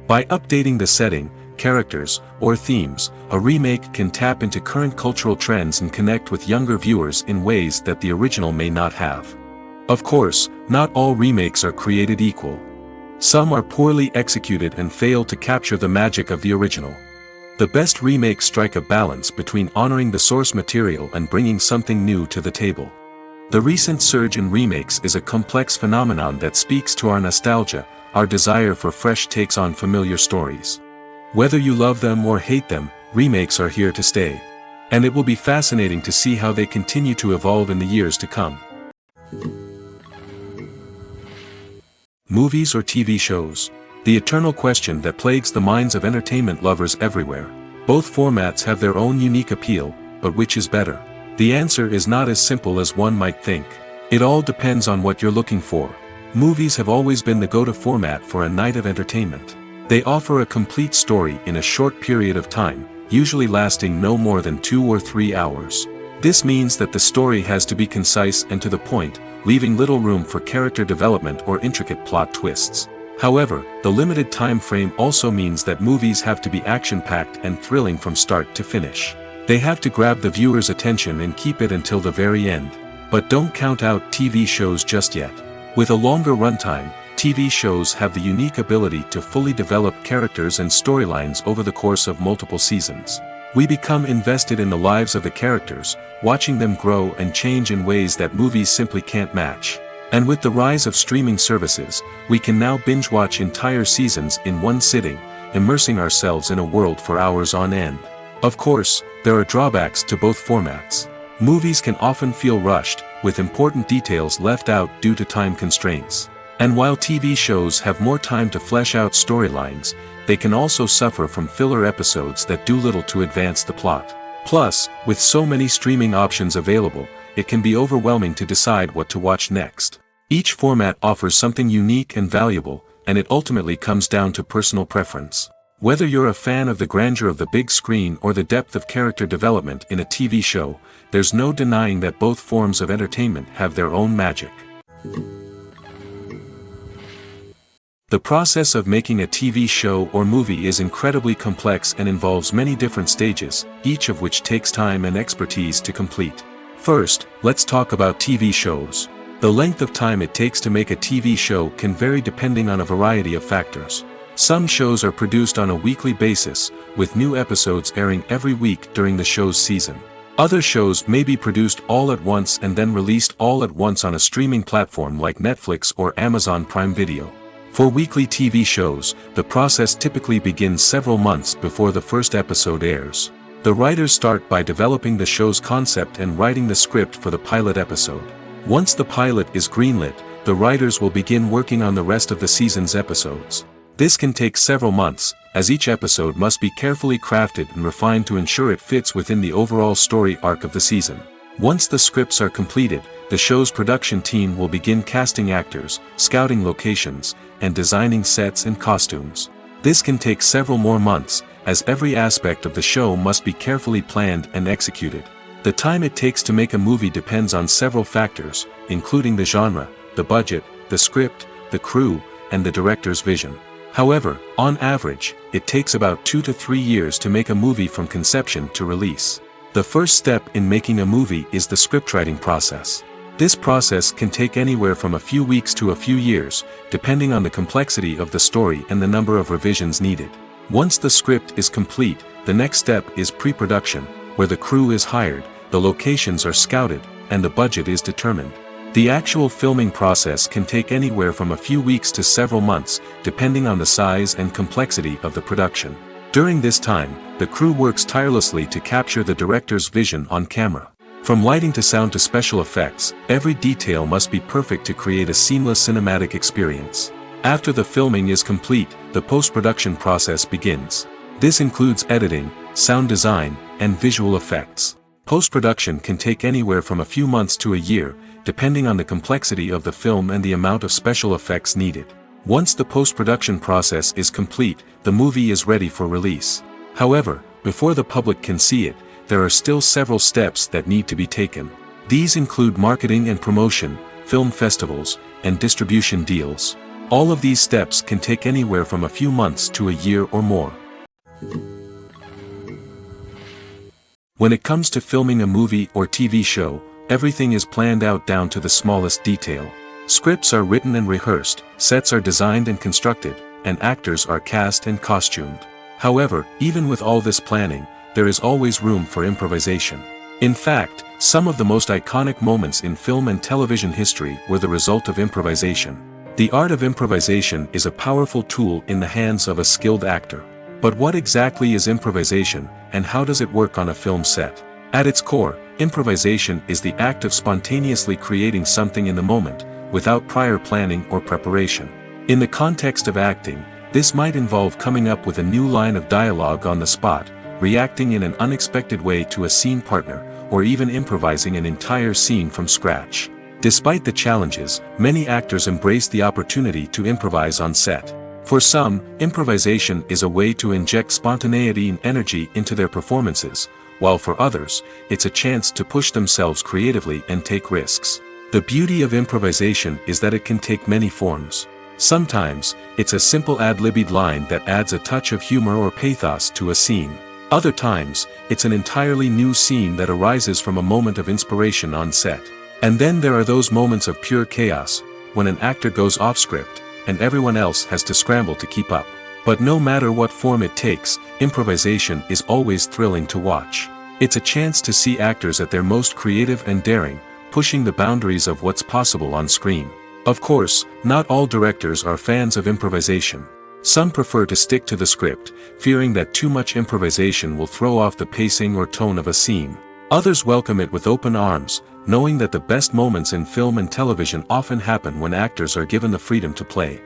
By updating the setting, characters, or themes, a remake can tap into current cultural trends and connect with younger viewers in ways that the original may not have. Of course, not all remakes are created equal. Some are poorly executed and fail to capture the magic of the original. The best remakes strike a balance between honoring the source material and bringing something new to the table. The recent surge in remakes is a complex phenomenon that speaks to our nostalgia, our desire for fresh takes on familiar stories. Whether you love them or hate them, remakes are here to stay. And it will be fascinating to see how they continue to evolve in the years to come. Movies or TV shows? The eternal question that plagues the minds of entertainment lovers everywhere. Both formats have their own unique appeal, but which is better? The answer is not as simple as one might think. It all depends on what you're looking for. Movies have always been the go-to format for a night of entertainment. They offer a complete story in a short period of time, usually lasting no more than 2 or 3 hours. This means that the story has to be concise and to the point, leaving little room for character development or intricate plot twists. However, the limited time frame also means that movies have to be action-packed and thrilling from start to finish. They have to grab the viewer's attention and keep it until the very end. But don't count out TV shows just yet. With a longer runtime, TV shows have the unique ability to fully develop characters and storylines over the course of multiple seasons. We become invested in the lives of the characters, watching them grow and change in ways that movies simply can't match. And with the rise of streaming services, we can now binge-watch entire seasons in one sitting, immersing ourselves in a world for hours on end. Of course, there are drawbacks to both formats. Movies can often feel rushed, with important details left out due to time constraints. And while TV shows have more time to flesh out storylines, they can also suffer from filler episodes that do little to advance the plot. Plus, with so many streaming options available, it can be overwhelming to decide what to watch next. Each format offers something unique and valuable, and it ultimately comes down to personal preference. Whether you're a fan of the grandeur of the big screen or the depth of character development in a TV show, there's no denying that both forms of entertainment have their own magic. The process of making a TV show or movie is incredibly complex and involves many different stages, each of which takes time and expertise to complete. First, let's talk about TV shows. The length of time it takes to make a TV show can vary depending on a variety of factors. Some shows are produced on a weekly basis, with new episodes airing every week during the show's season. Other shows may be produced all at once and then released all at once on a streaming platform like Netflix or Amazon Prime Video. For weekly TV shows, the process typically begins several months before the first episode airs. The writers start by developing the show's concept and writing the script for the pilot episode. Once the pilot is greenlit, the writers will begin working on the rest of the season's episodes. This can take several months, as each episode must be carefully crafted and refined to ensure it fits within the overall story arc of the season. Once the scripts are completed, the show's production team will begin casting actors, scouting locations, and designing sets and costumes. This can take several more months, as every aspect of the show must be carefully planned and executed. The time it takes to make a movie depends on several factors, including the genre, the budget, the script, the crew, and the director's vision. However, on average, it takes about 2 to 3 years to make a movie from conception to release. The first step in making a movie is the scriptwriting process. This process can take anywhere from a few weeks to a few years, depending on the complexity of the story and the number of revisions needed. Once the script is complete, the next step is pre-production, where the crew is hired, the locations are scouted, and the budget is determined. The actual filming process can take anywhere from a few weeks to several months, depending on the size and complexity of the production. During this time, the crew works tirelessly to capture the director's vision on camera. From lighting to sound to special effects, every detail must be perfect to create a seamless cinematic experience. After the filming is complete, the post-production process begins. This includes editing, sound design, and visual effects. Post-production can take anywhere from a few months to a year, depending on the complexity of the film and the amount of special effects needed. Once the post-production process is complete, the movie is ready for release. However, before the public can see it, there are still several steps that need to be taken. These include marketing and promotion, film festivals, and distribution deals. All of these steps can take anywhere from a few months to a year or more. When it comes to filming a movie or TV show, everything is planned out down to the smallest detail. Scripts are written and rehearsed, sets are designed and constructed, and actors are cast and costumed. However, even with all this planning, there is always room for improvisation. In fact, some of the most iconic moments in film and television history were the result of improvisation. The art of improvisation is a powerful tool in the hands of a skilled actor. But what exactly is improvisation, and how does it work on a film set? At its core, improvisation is the act of spontaneously creating something in the moment, without prior planning or preparation. In the context of acting, this might involve coming up with a new line of dialogue on the spot, reacting in an unexpected way to a scene partner, or even improvising an entire scene from scratch. Despite the challenges, many actors embrace the opportunity to improvise on set. For some, improvisation is a way to inject spontaneity and energy into their performances, while for others, it's a chance to push themselves creatively and take risks. The beauty of improvisation is that it can take many forms. Sometimes, it's a simple ad-libbed line that adds a touch of humor or pathos to a scene. Other times, it's an entirely new scene that arises from a moment of inspiration on set. And then there are those moments of pure chaos, when an actor goes off script, and everyone else has to scramble to keep up. But no matter what form it takes, improvisation is always thrilling to watch. It's a chance to see actors at their most creative and daring, pushing the boundaries of what's possible on screen. Of course, not all directors are fans of improvisation. Some prefer to stick to the script, fearing that too much improvisation will throw off the pacing or tone of a scene. Others welcome it with open arms, knowing that the best moments in film and television often happen when actors are given the freedom to play.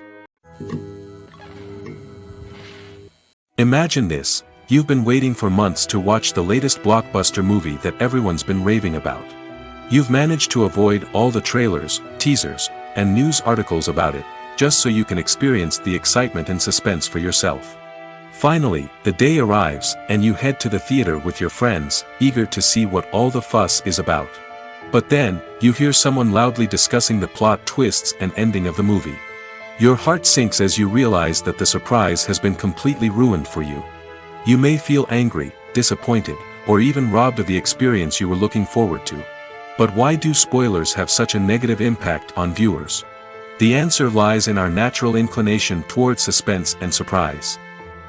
Imagine this: you've been waiting for months to watch the latest blockbuster movie that everyone's been raving about. You've managed to avoid all the trailers, teasers, and news articles about it, just so you can experience the excitement and suspense for yourself. Finally, the day arrives, and you head to the theater with your friends, eager to see what all the fuss is about. But then, you hear someone loudly discussing the plot twists and ending of the movie. Your heart sinks as you realize that the surprise has been completely ruined for you. You may feel angry, disappointed, or even robbed of the experience you were looking forward to. But why do spoilers have such a negative impact on viewers? The answer lies in our natural inclination towards suspense and surprise.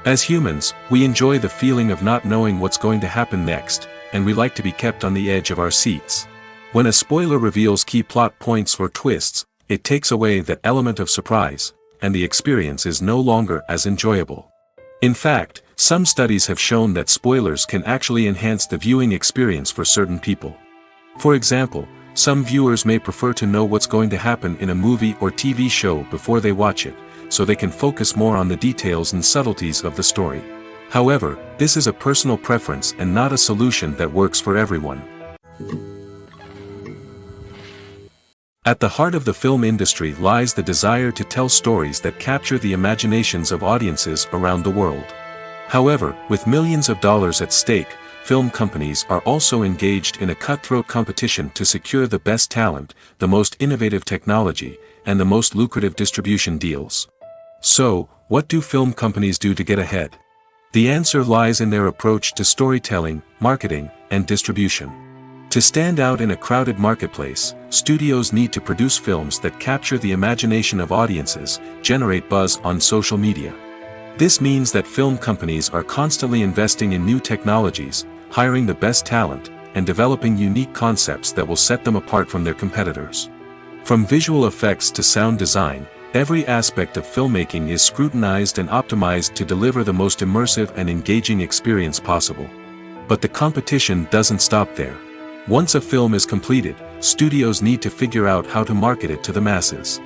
As humans, we enjoy the feeling of not knowing what's going to happen next, and we like to be kept on the edge of our seats. When a spoiler reveals key plot points or twists, it takes away that element of surprise, and the experience is no longer as enjoyable. In fact, some studies have shown that spoilers can actually enhance the viewing experience for certain people. For example, some viewers may prefer to know what's going to happen in a movie or TV show before they watch it, so they can focus more on the details and subtleties of the story. However, this is a personal preference and not a solution that works for everyone. At the heart of the film industry lies the desire to tell stories that capture the imaginations of audiences around the world. However, with millions of dollars at stake, film companies are also engaged in a cutthroat competition to secure the best talent, the most innovative technology, and the most lucrative distribution deals. So, what do film companies do to get ahead? The answer lies in their approach to storytelling, marketing, and distribution. To stand out in a crowded marketplace, studios need to produce films that capture the imagination of audiences, generate buzz on social media. This means that film companies are constantly investing in new technologies, hiring the best talent, and developing unique concepts that will set them apart from their competitors. From visual effects to sound design, every aspect of filmmaking is scrutinized and optimized to deliver the most immersive and engaging experience possible. But the competition doesn't stop there. Once a film is completed, studios need to figure out how to market it to the masses.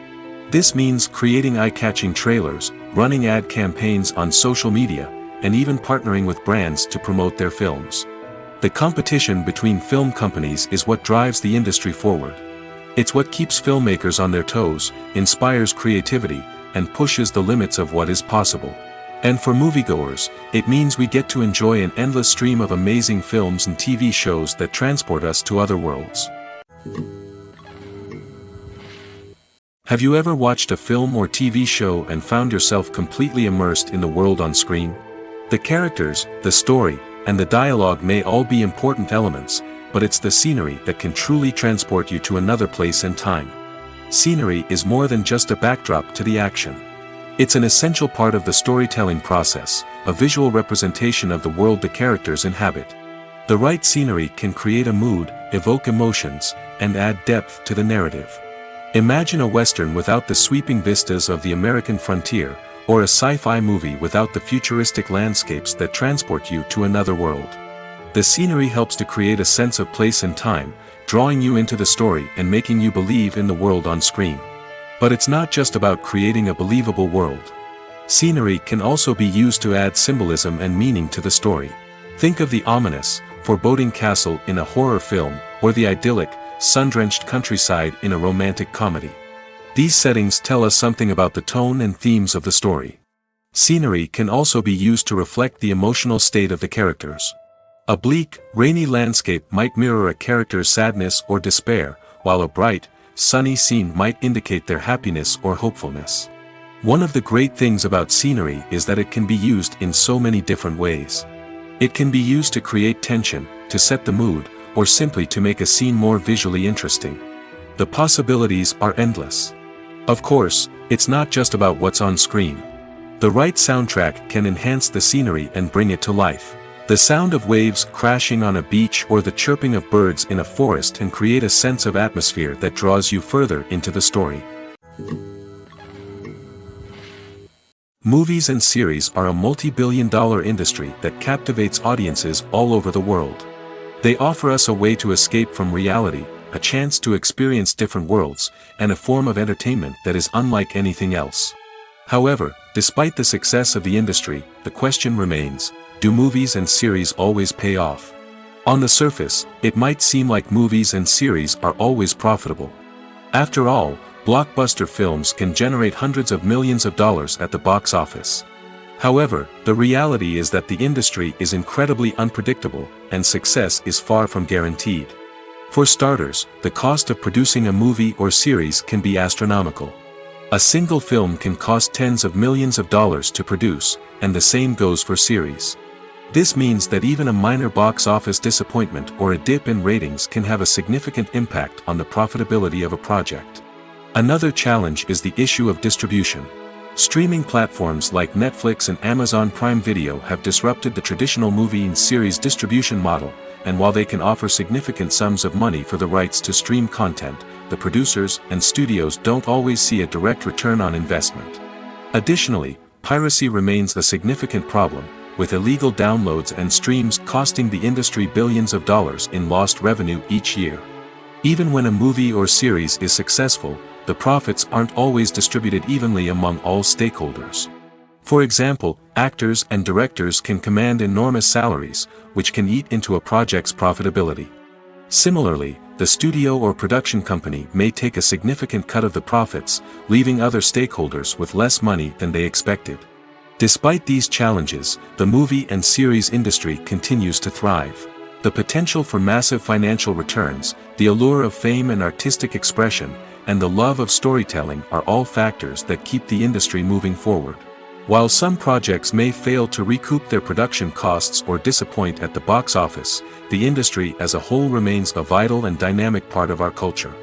This means creating eye-catching trailers, running ad campaigns on social media, and even partnering with brands to promote their films. The competition between film companies is what drives the industry forward. It's what keeps filmmakers on their toes, inspires creativity, and pushes the limits of what is possible. And for moviegoers, it means we get to enjoy an endless stream of amazing films and TV shows that transport us to other worlds. Have you ever watched a film or TV show and found yourself completely immersed in the world on screen? The characters, the story, and the dialogue may all be important elements, but it's the scenery that can truly transport you to another place and time. Scenery is more than just a backdrop to the action. It's an essential part of the storytelling process, a visual representation of the world the characters inhabit. The right scenery can create a mood, evoke emotions, and add depth to the narrative. Imagine a Western without the sweeping vistas of the American frontier, or a sci-fi movie without the futuristic landscapes that transport you to another world. The scenery helps to create a sense of place and time, drawing you into the story and making you believe in the world on screen. But it's not just about creating a believable world. Scenery can also be used to add symbolism and meaning to the story. Think of the ominous, foreboding castle in a horror film, or the idyllic, sun-drenched countryside in a romantic comedy. These settings tell us something about the tone and themes of the story. Scenery can also be used to reflect the emotional state of the characters. A bleak, rainy landscape might mirror a character's sadness or despair, while a bright, sunny scene might indicate their happiness or hopefulness. One of the great things about scenery is that it can be used in so many different ways. It can be used to create tension, to set the mood, or simply to make a scene more visually interesting. The possibilities are endless. Of course, it's not just about what's on screen. The right soundtrack can enhance the scenery and bring it to life. The sound of waves crashing on a beach or the chirping of birds in a forest can create a sense of atmosphere that draws you further into the story. Movies and series are a multi-billion-dollar industry that captivates audiences all over the world. They offer us a way to escape from reality, a chance to experience different worlds, and a form of entertainment that is unlike anything else. However, despite the success of the industry, the question remains: do movies and series always pay off? On the surface, it might seem like movies and series are always profitable. After all, blockbuster films can generate hundreds of millions of dollars at the box office. However, the reality is that the industry is incredibly unpredictable, and success is far from guaranteed. For starters, the cost of producing a movie or series can be astronomical. A single film can cost tens of millions of dollars to produce, and the same goes for series. This means that even a minor box office disappointment or a dip in ratings can have a significant impact on the profitability of a project. Another challenge is the issue of distribution. Streaming platforms like Netflix and Amazon Prime Video have disrupted the traditional movie and series distribution model, and while they can offer significant sums of money for the rights to stream content, the producers and studios don't always see a direct return on investment. Additionally, piracy remains a significant problem, with illegal downloads and streams costing the industry billions of dollars in lost revenue each year. Even when a movie or series is successful, the profits aren't always distributed evenly among all stakeholders. For example, actors and directors can command enormous salaries, which can eat into a project's profitability. Similarly, the studio or production company may take a significant cut of the profits, leaving other stakeholders with less money than they expected. Despite these challenges, the movie and series industry continues to thrive. The potential for massive financial returns, the allure of fame and artistic expression, and the love of storytelling are all factors that keep the industry moving forward. While some projects may fail to recoup their production costs or disappoint at the box office, the industry as a whole remains a vital and dynamic part of our culture.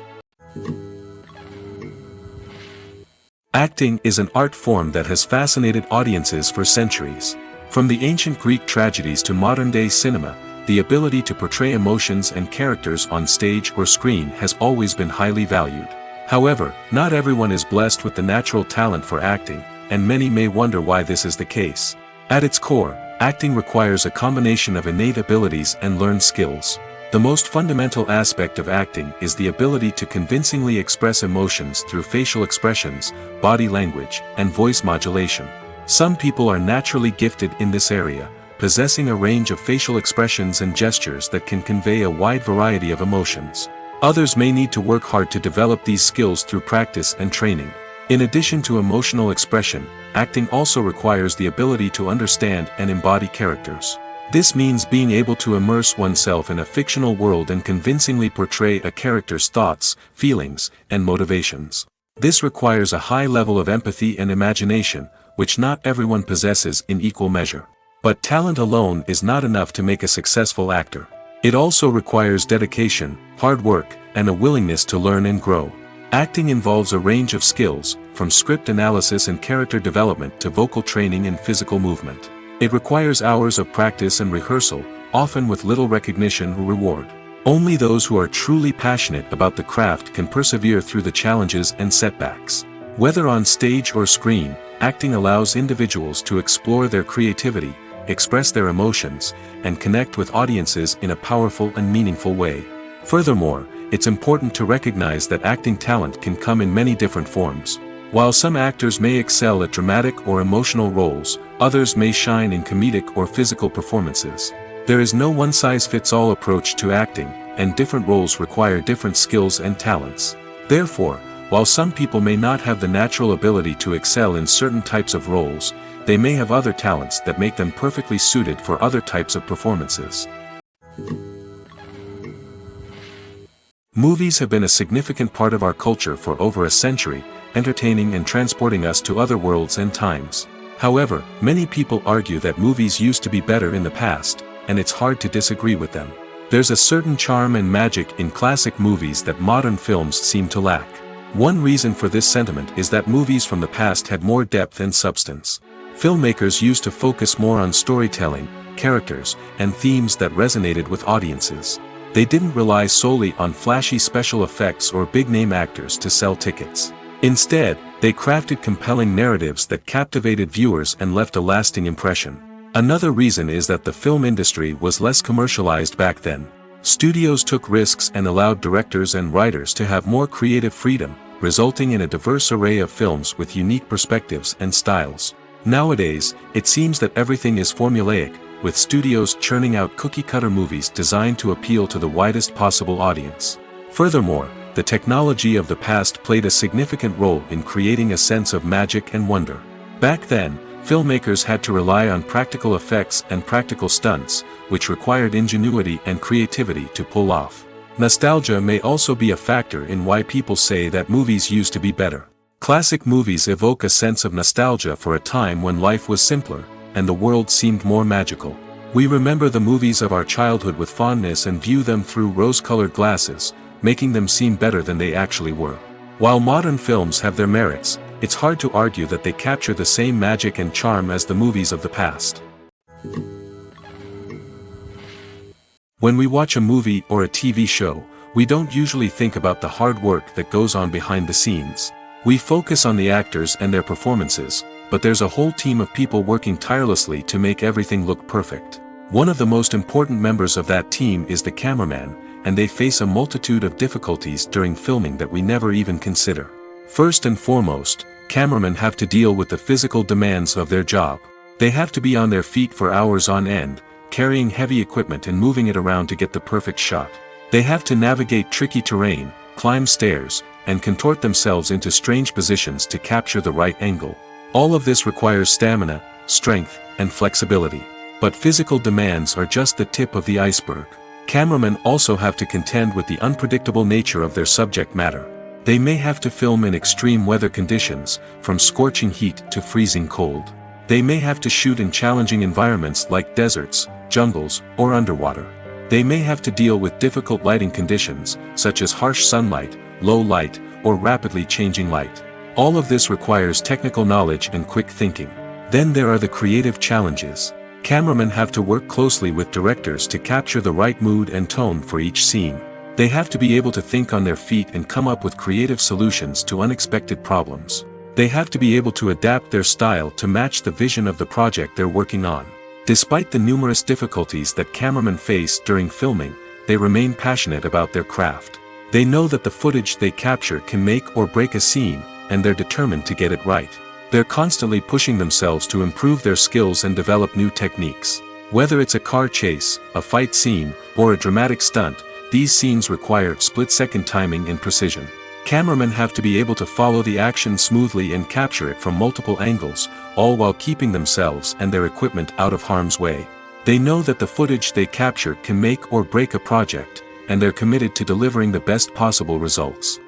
Acting is an art form that has fascinated audiences for centuries. From the ancient Greek tragedies to modern-day cinema, the ability to portray emotions and characters on stage or screen has always been highly valued. However, not everyone is blessed with the natural talent for acting, and many may wonder why this is the case. At its core, acting requires a combination of innate abilities and learned skills. The most fundamental aspect of acting is the ability to convincingly express emotions through facial expressions, body language, and voice modulation. Some people are naturally gifted in this area, possessing a range of facial expressions and gestures that can convey a wide variety of emotions. Others may need to work hard to develop these skills through practice and training. In addition to emotional expression, acting also requires the ability to understand and embody characters. This means being able to immerse oneself in a fictional world and convincingly portray a character's thoughts, feelings, and motivations. This requires a high level of empathy and imagination, which not everyone possesses in equal measure. But talent alone is not enough to make a successful actor. It also requires dedication, hard work, and a willingness to learn and grow. Acting involves a range of skills, from script analysis and character development to vocal training and physical movement. It requires hours of practice and rehearsal, often with little recognition or reward. Only those who are truly passionate about the craft can persevere through the challenges and setbacks. Whether on stage or screen, acting allows individuals to explore their creativity, express their emotions, and connect with audiences in a powerful and meaningful way. Furthermore, it's important to recognize that acting talent can come in many different forms. While some actors may excel at dramatic or emotional roles, others may shine in comedic or physical performances. There is no one-size-fits-all approach to acting, and different roles require different skills and talents. Therefore, while some people may not have the natural ability to excel in certain types of roles, they may have other talents that make them perfectly suited for other types of performances. Movies have been a significant part of our culture for over a century, entertaining and transporting us to other worlds and times. However, many people argue that movies used to be better in the past, and it's hard to disagree with them. There's a certain charm and magic in classic movies that modern films seem to lack. One reason for this sentiment is that movies from the past had more depth and substance. Filmmakers used to focus more on storytelling, characters, and themes that resonated with audiences. They didn't rely solely on flashy special effects or big-name actors to sell tickets. Instead, they crafted compelling narratives that captivated viewers and left a lasting impression. Another reason is that the film industry was less commercialized back then. Studios took risks and allowed directors and writers to have more creative freedom, resulting in a diverse array of films with unique perspectives and styles. Nowadays, it seems that everything is formulaic, with studios churning out cookie-cutter movies designed to appeal to the widest possible audience. Furthermore, the technology of the past played a significant role in creating a sense of magic and wonder. Back then, filmmakers had to rely on practical effects and practical stunts, which required ingenuity and creativity to pull off. Nostalgia may also be a factor in why people say that movies used to be better. Classic movies evoke a sense of nostalgia for a time when life was simpler, and the world seemed more magical. We remember the movies of our childhood with fondness and view them through rose-colored glasses, making them seem better than they actually were. While modern films have their merits, it's hard to argue that they capture the same magic and charm as the movies of the past. When we watch a movie or a TV show, we don't usually think about the hard work that goes on behind the scenes. We focus on the actors and their performances, but there's a whole team of people working tirelessly to make everything look perfect. One of the most important members of that team is the cameraman, and they face a multitude of difficulties during filming that we never even consider. First and foremost, cameramen have to deal with the physical demands of their job. They have to be on their feet for hours on end, carrying heavy equipment and moving it around to get the perfect shot. They have to navigate tricky terrain, climb stairs, and contort themselves into strange positions to capture the right angle. All of this requires stamina, strength, and flexibility. But physical demands are just the tip of the iceberg. Cameramen also have to contend with the unpredictable nature of their subject matter. They may have to film in extreme weather conditions, from scorching heat to freezing cold. They may have to shoot in challenging environments like deserts, jungles, or underwater. They may have to deal with difficult lighting conditions, such as harsh sunlight, low light, or rapidly changing light. All of this requires technical knowledge and quick thinking. Then there are the creative challenges. Cameramen have to work closely with directors to capture the right mood and tone for each scene. They have to be able to think on their feet and come up with creative solutions to unexpected problems. They have to be able to adapt their style to match the vision of the project they're working on. Despite the numerous difficulties that cameramen face during filming, they remain passionate about their craft. They know that the footage they capture can make or break a scene, and they're determined to get it right. They're constantly pushing themselves to improve their skills and develop new techniques. Whether it's a car chase, a fight scene, or a dramatic stunt, these scenes require split-second timing and precision. Cameramen have to be able to follow the action smoothly and capture it from multiple angles, all while keeping themselves and their equipment out of harm's way. They know that the footage they capture can make or break a project, and they're committed to delivering the best possible results.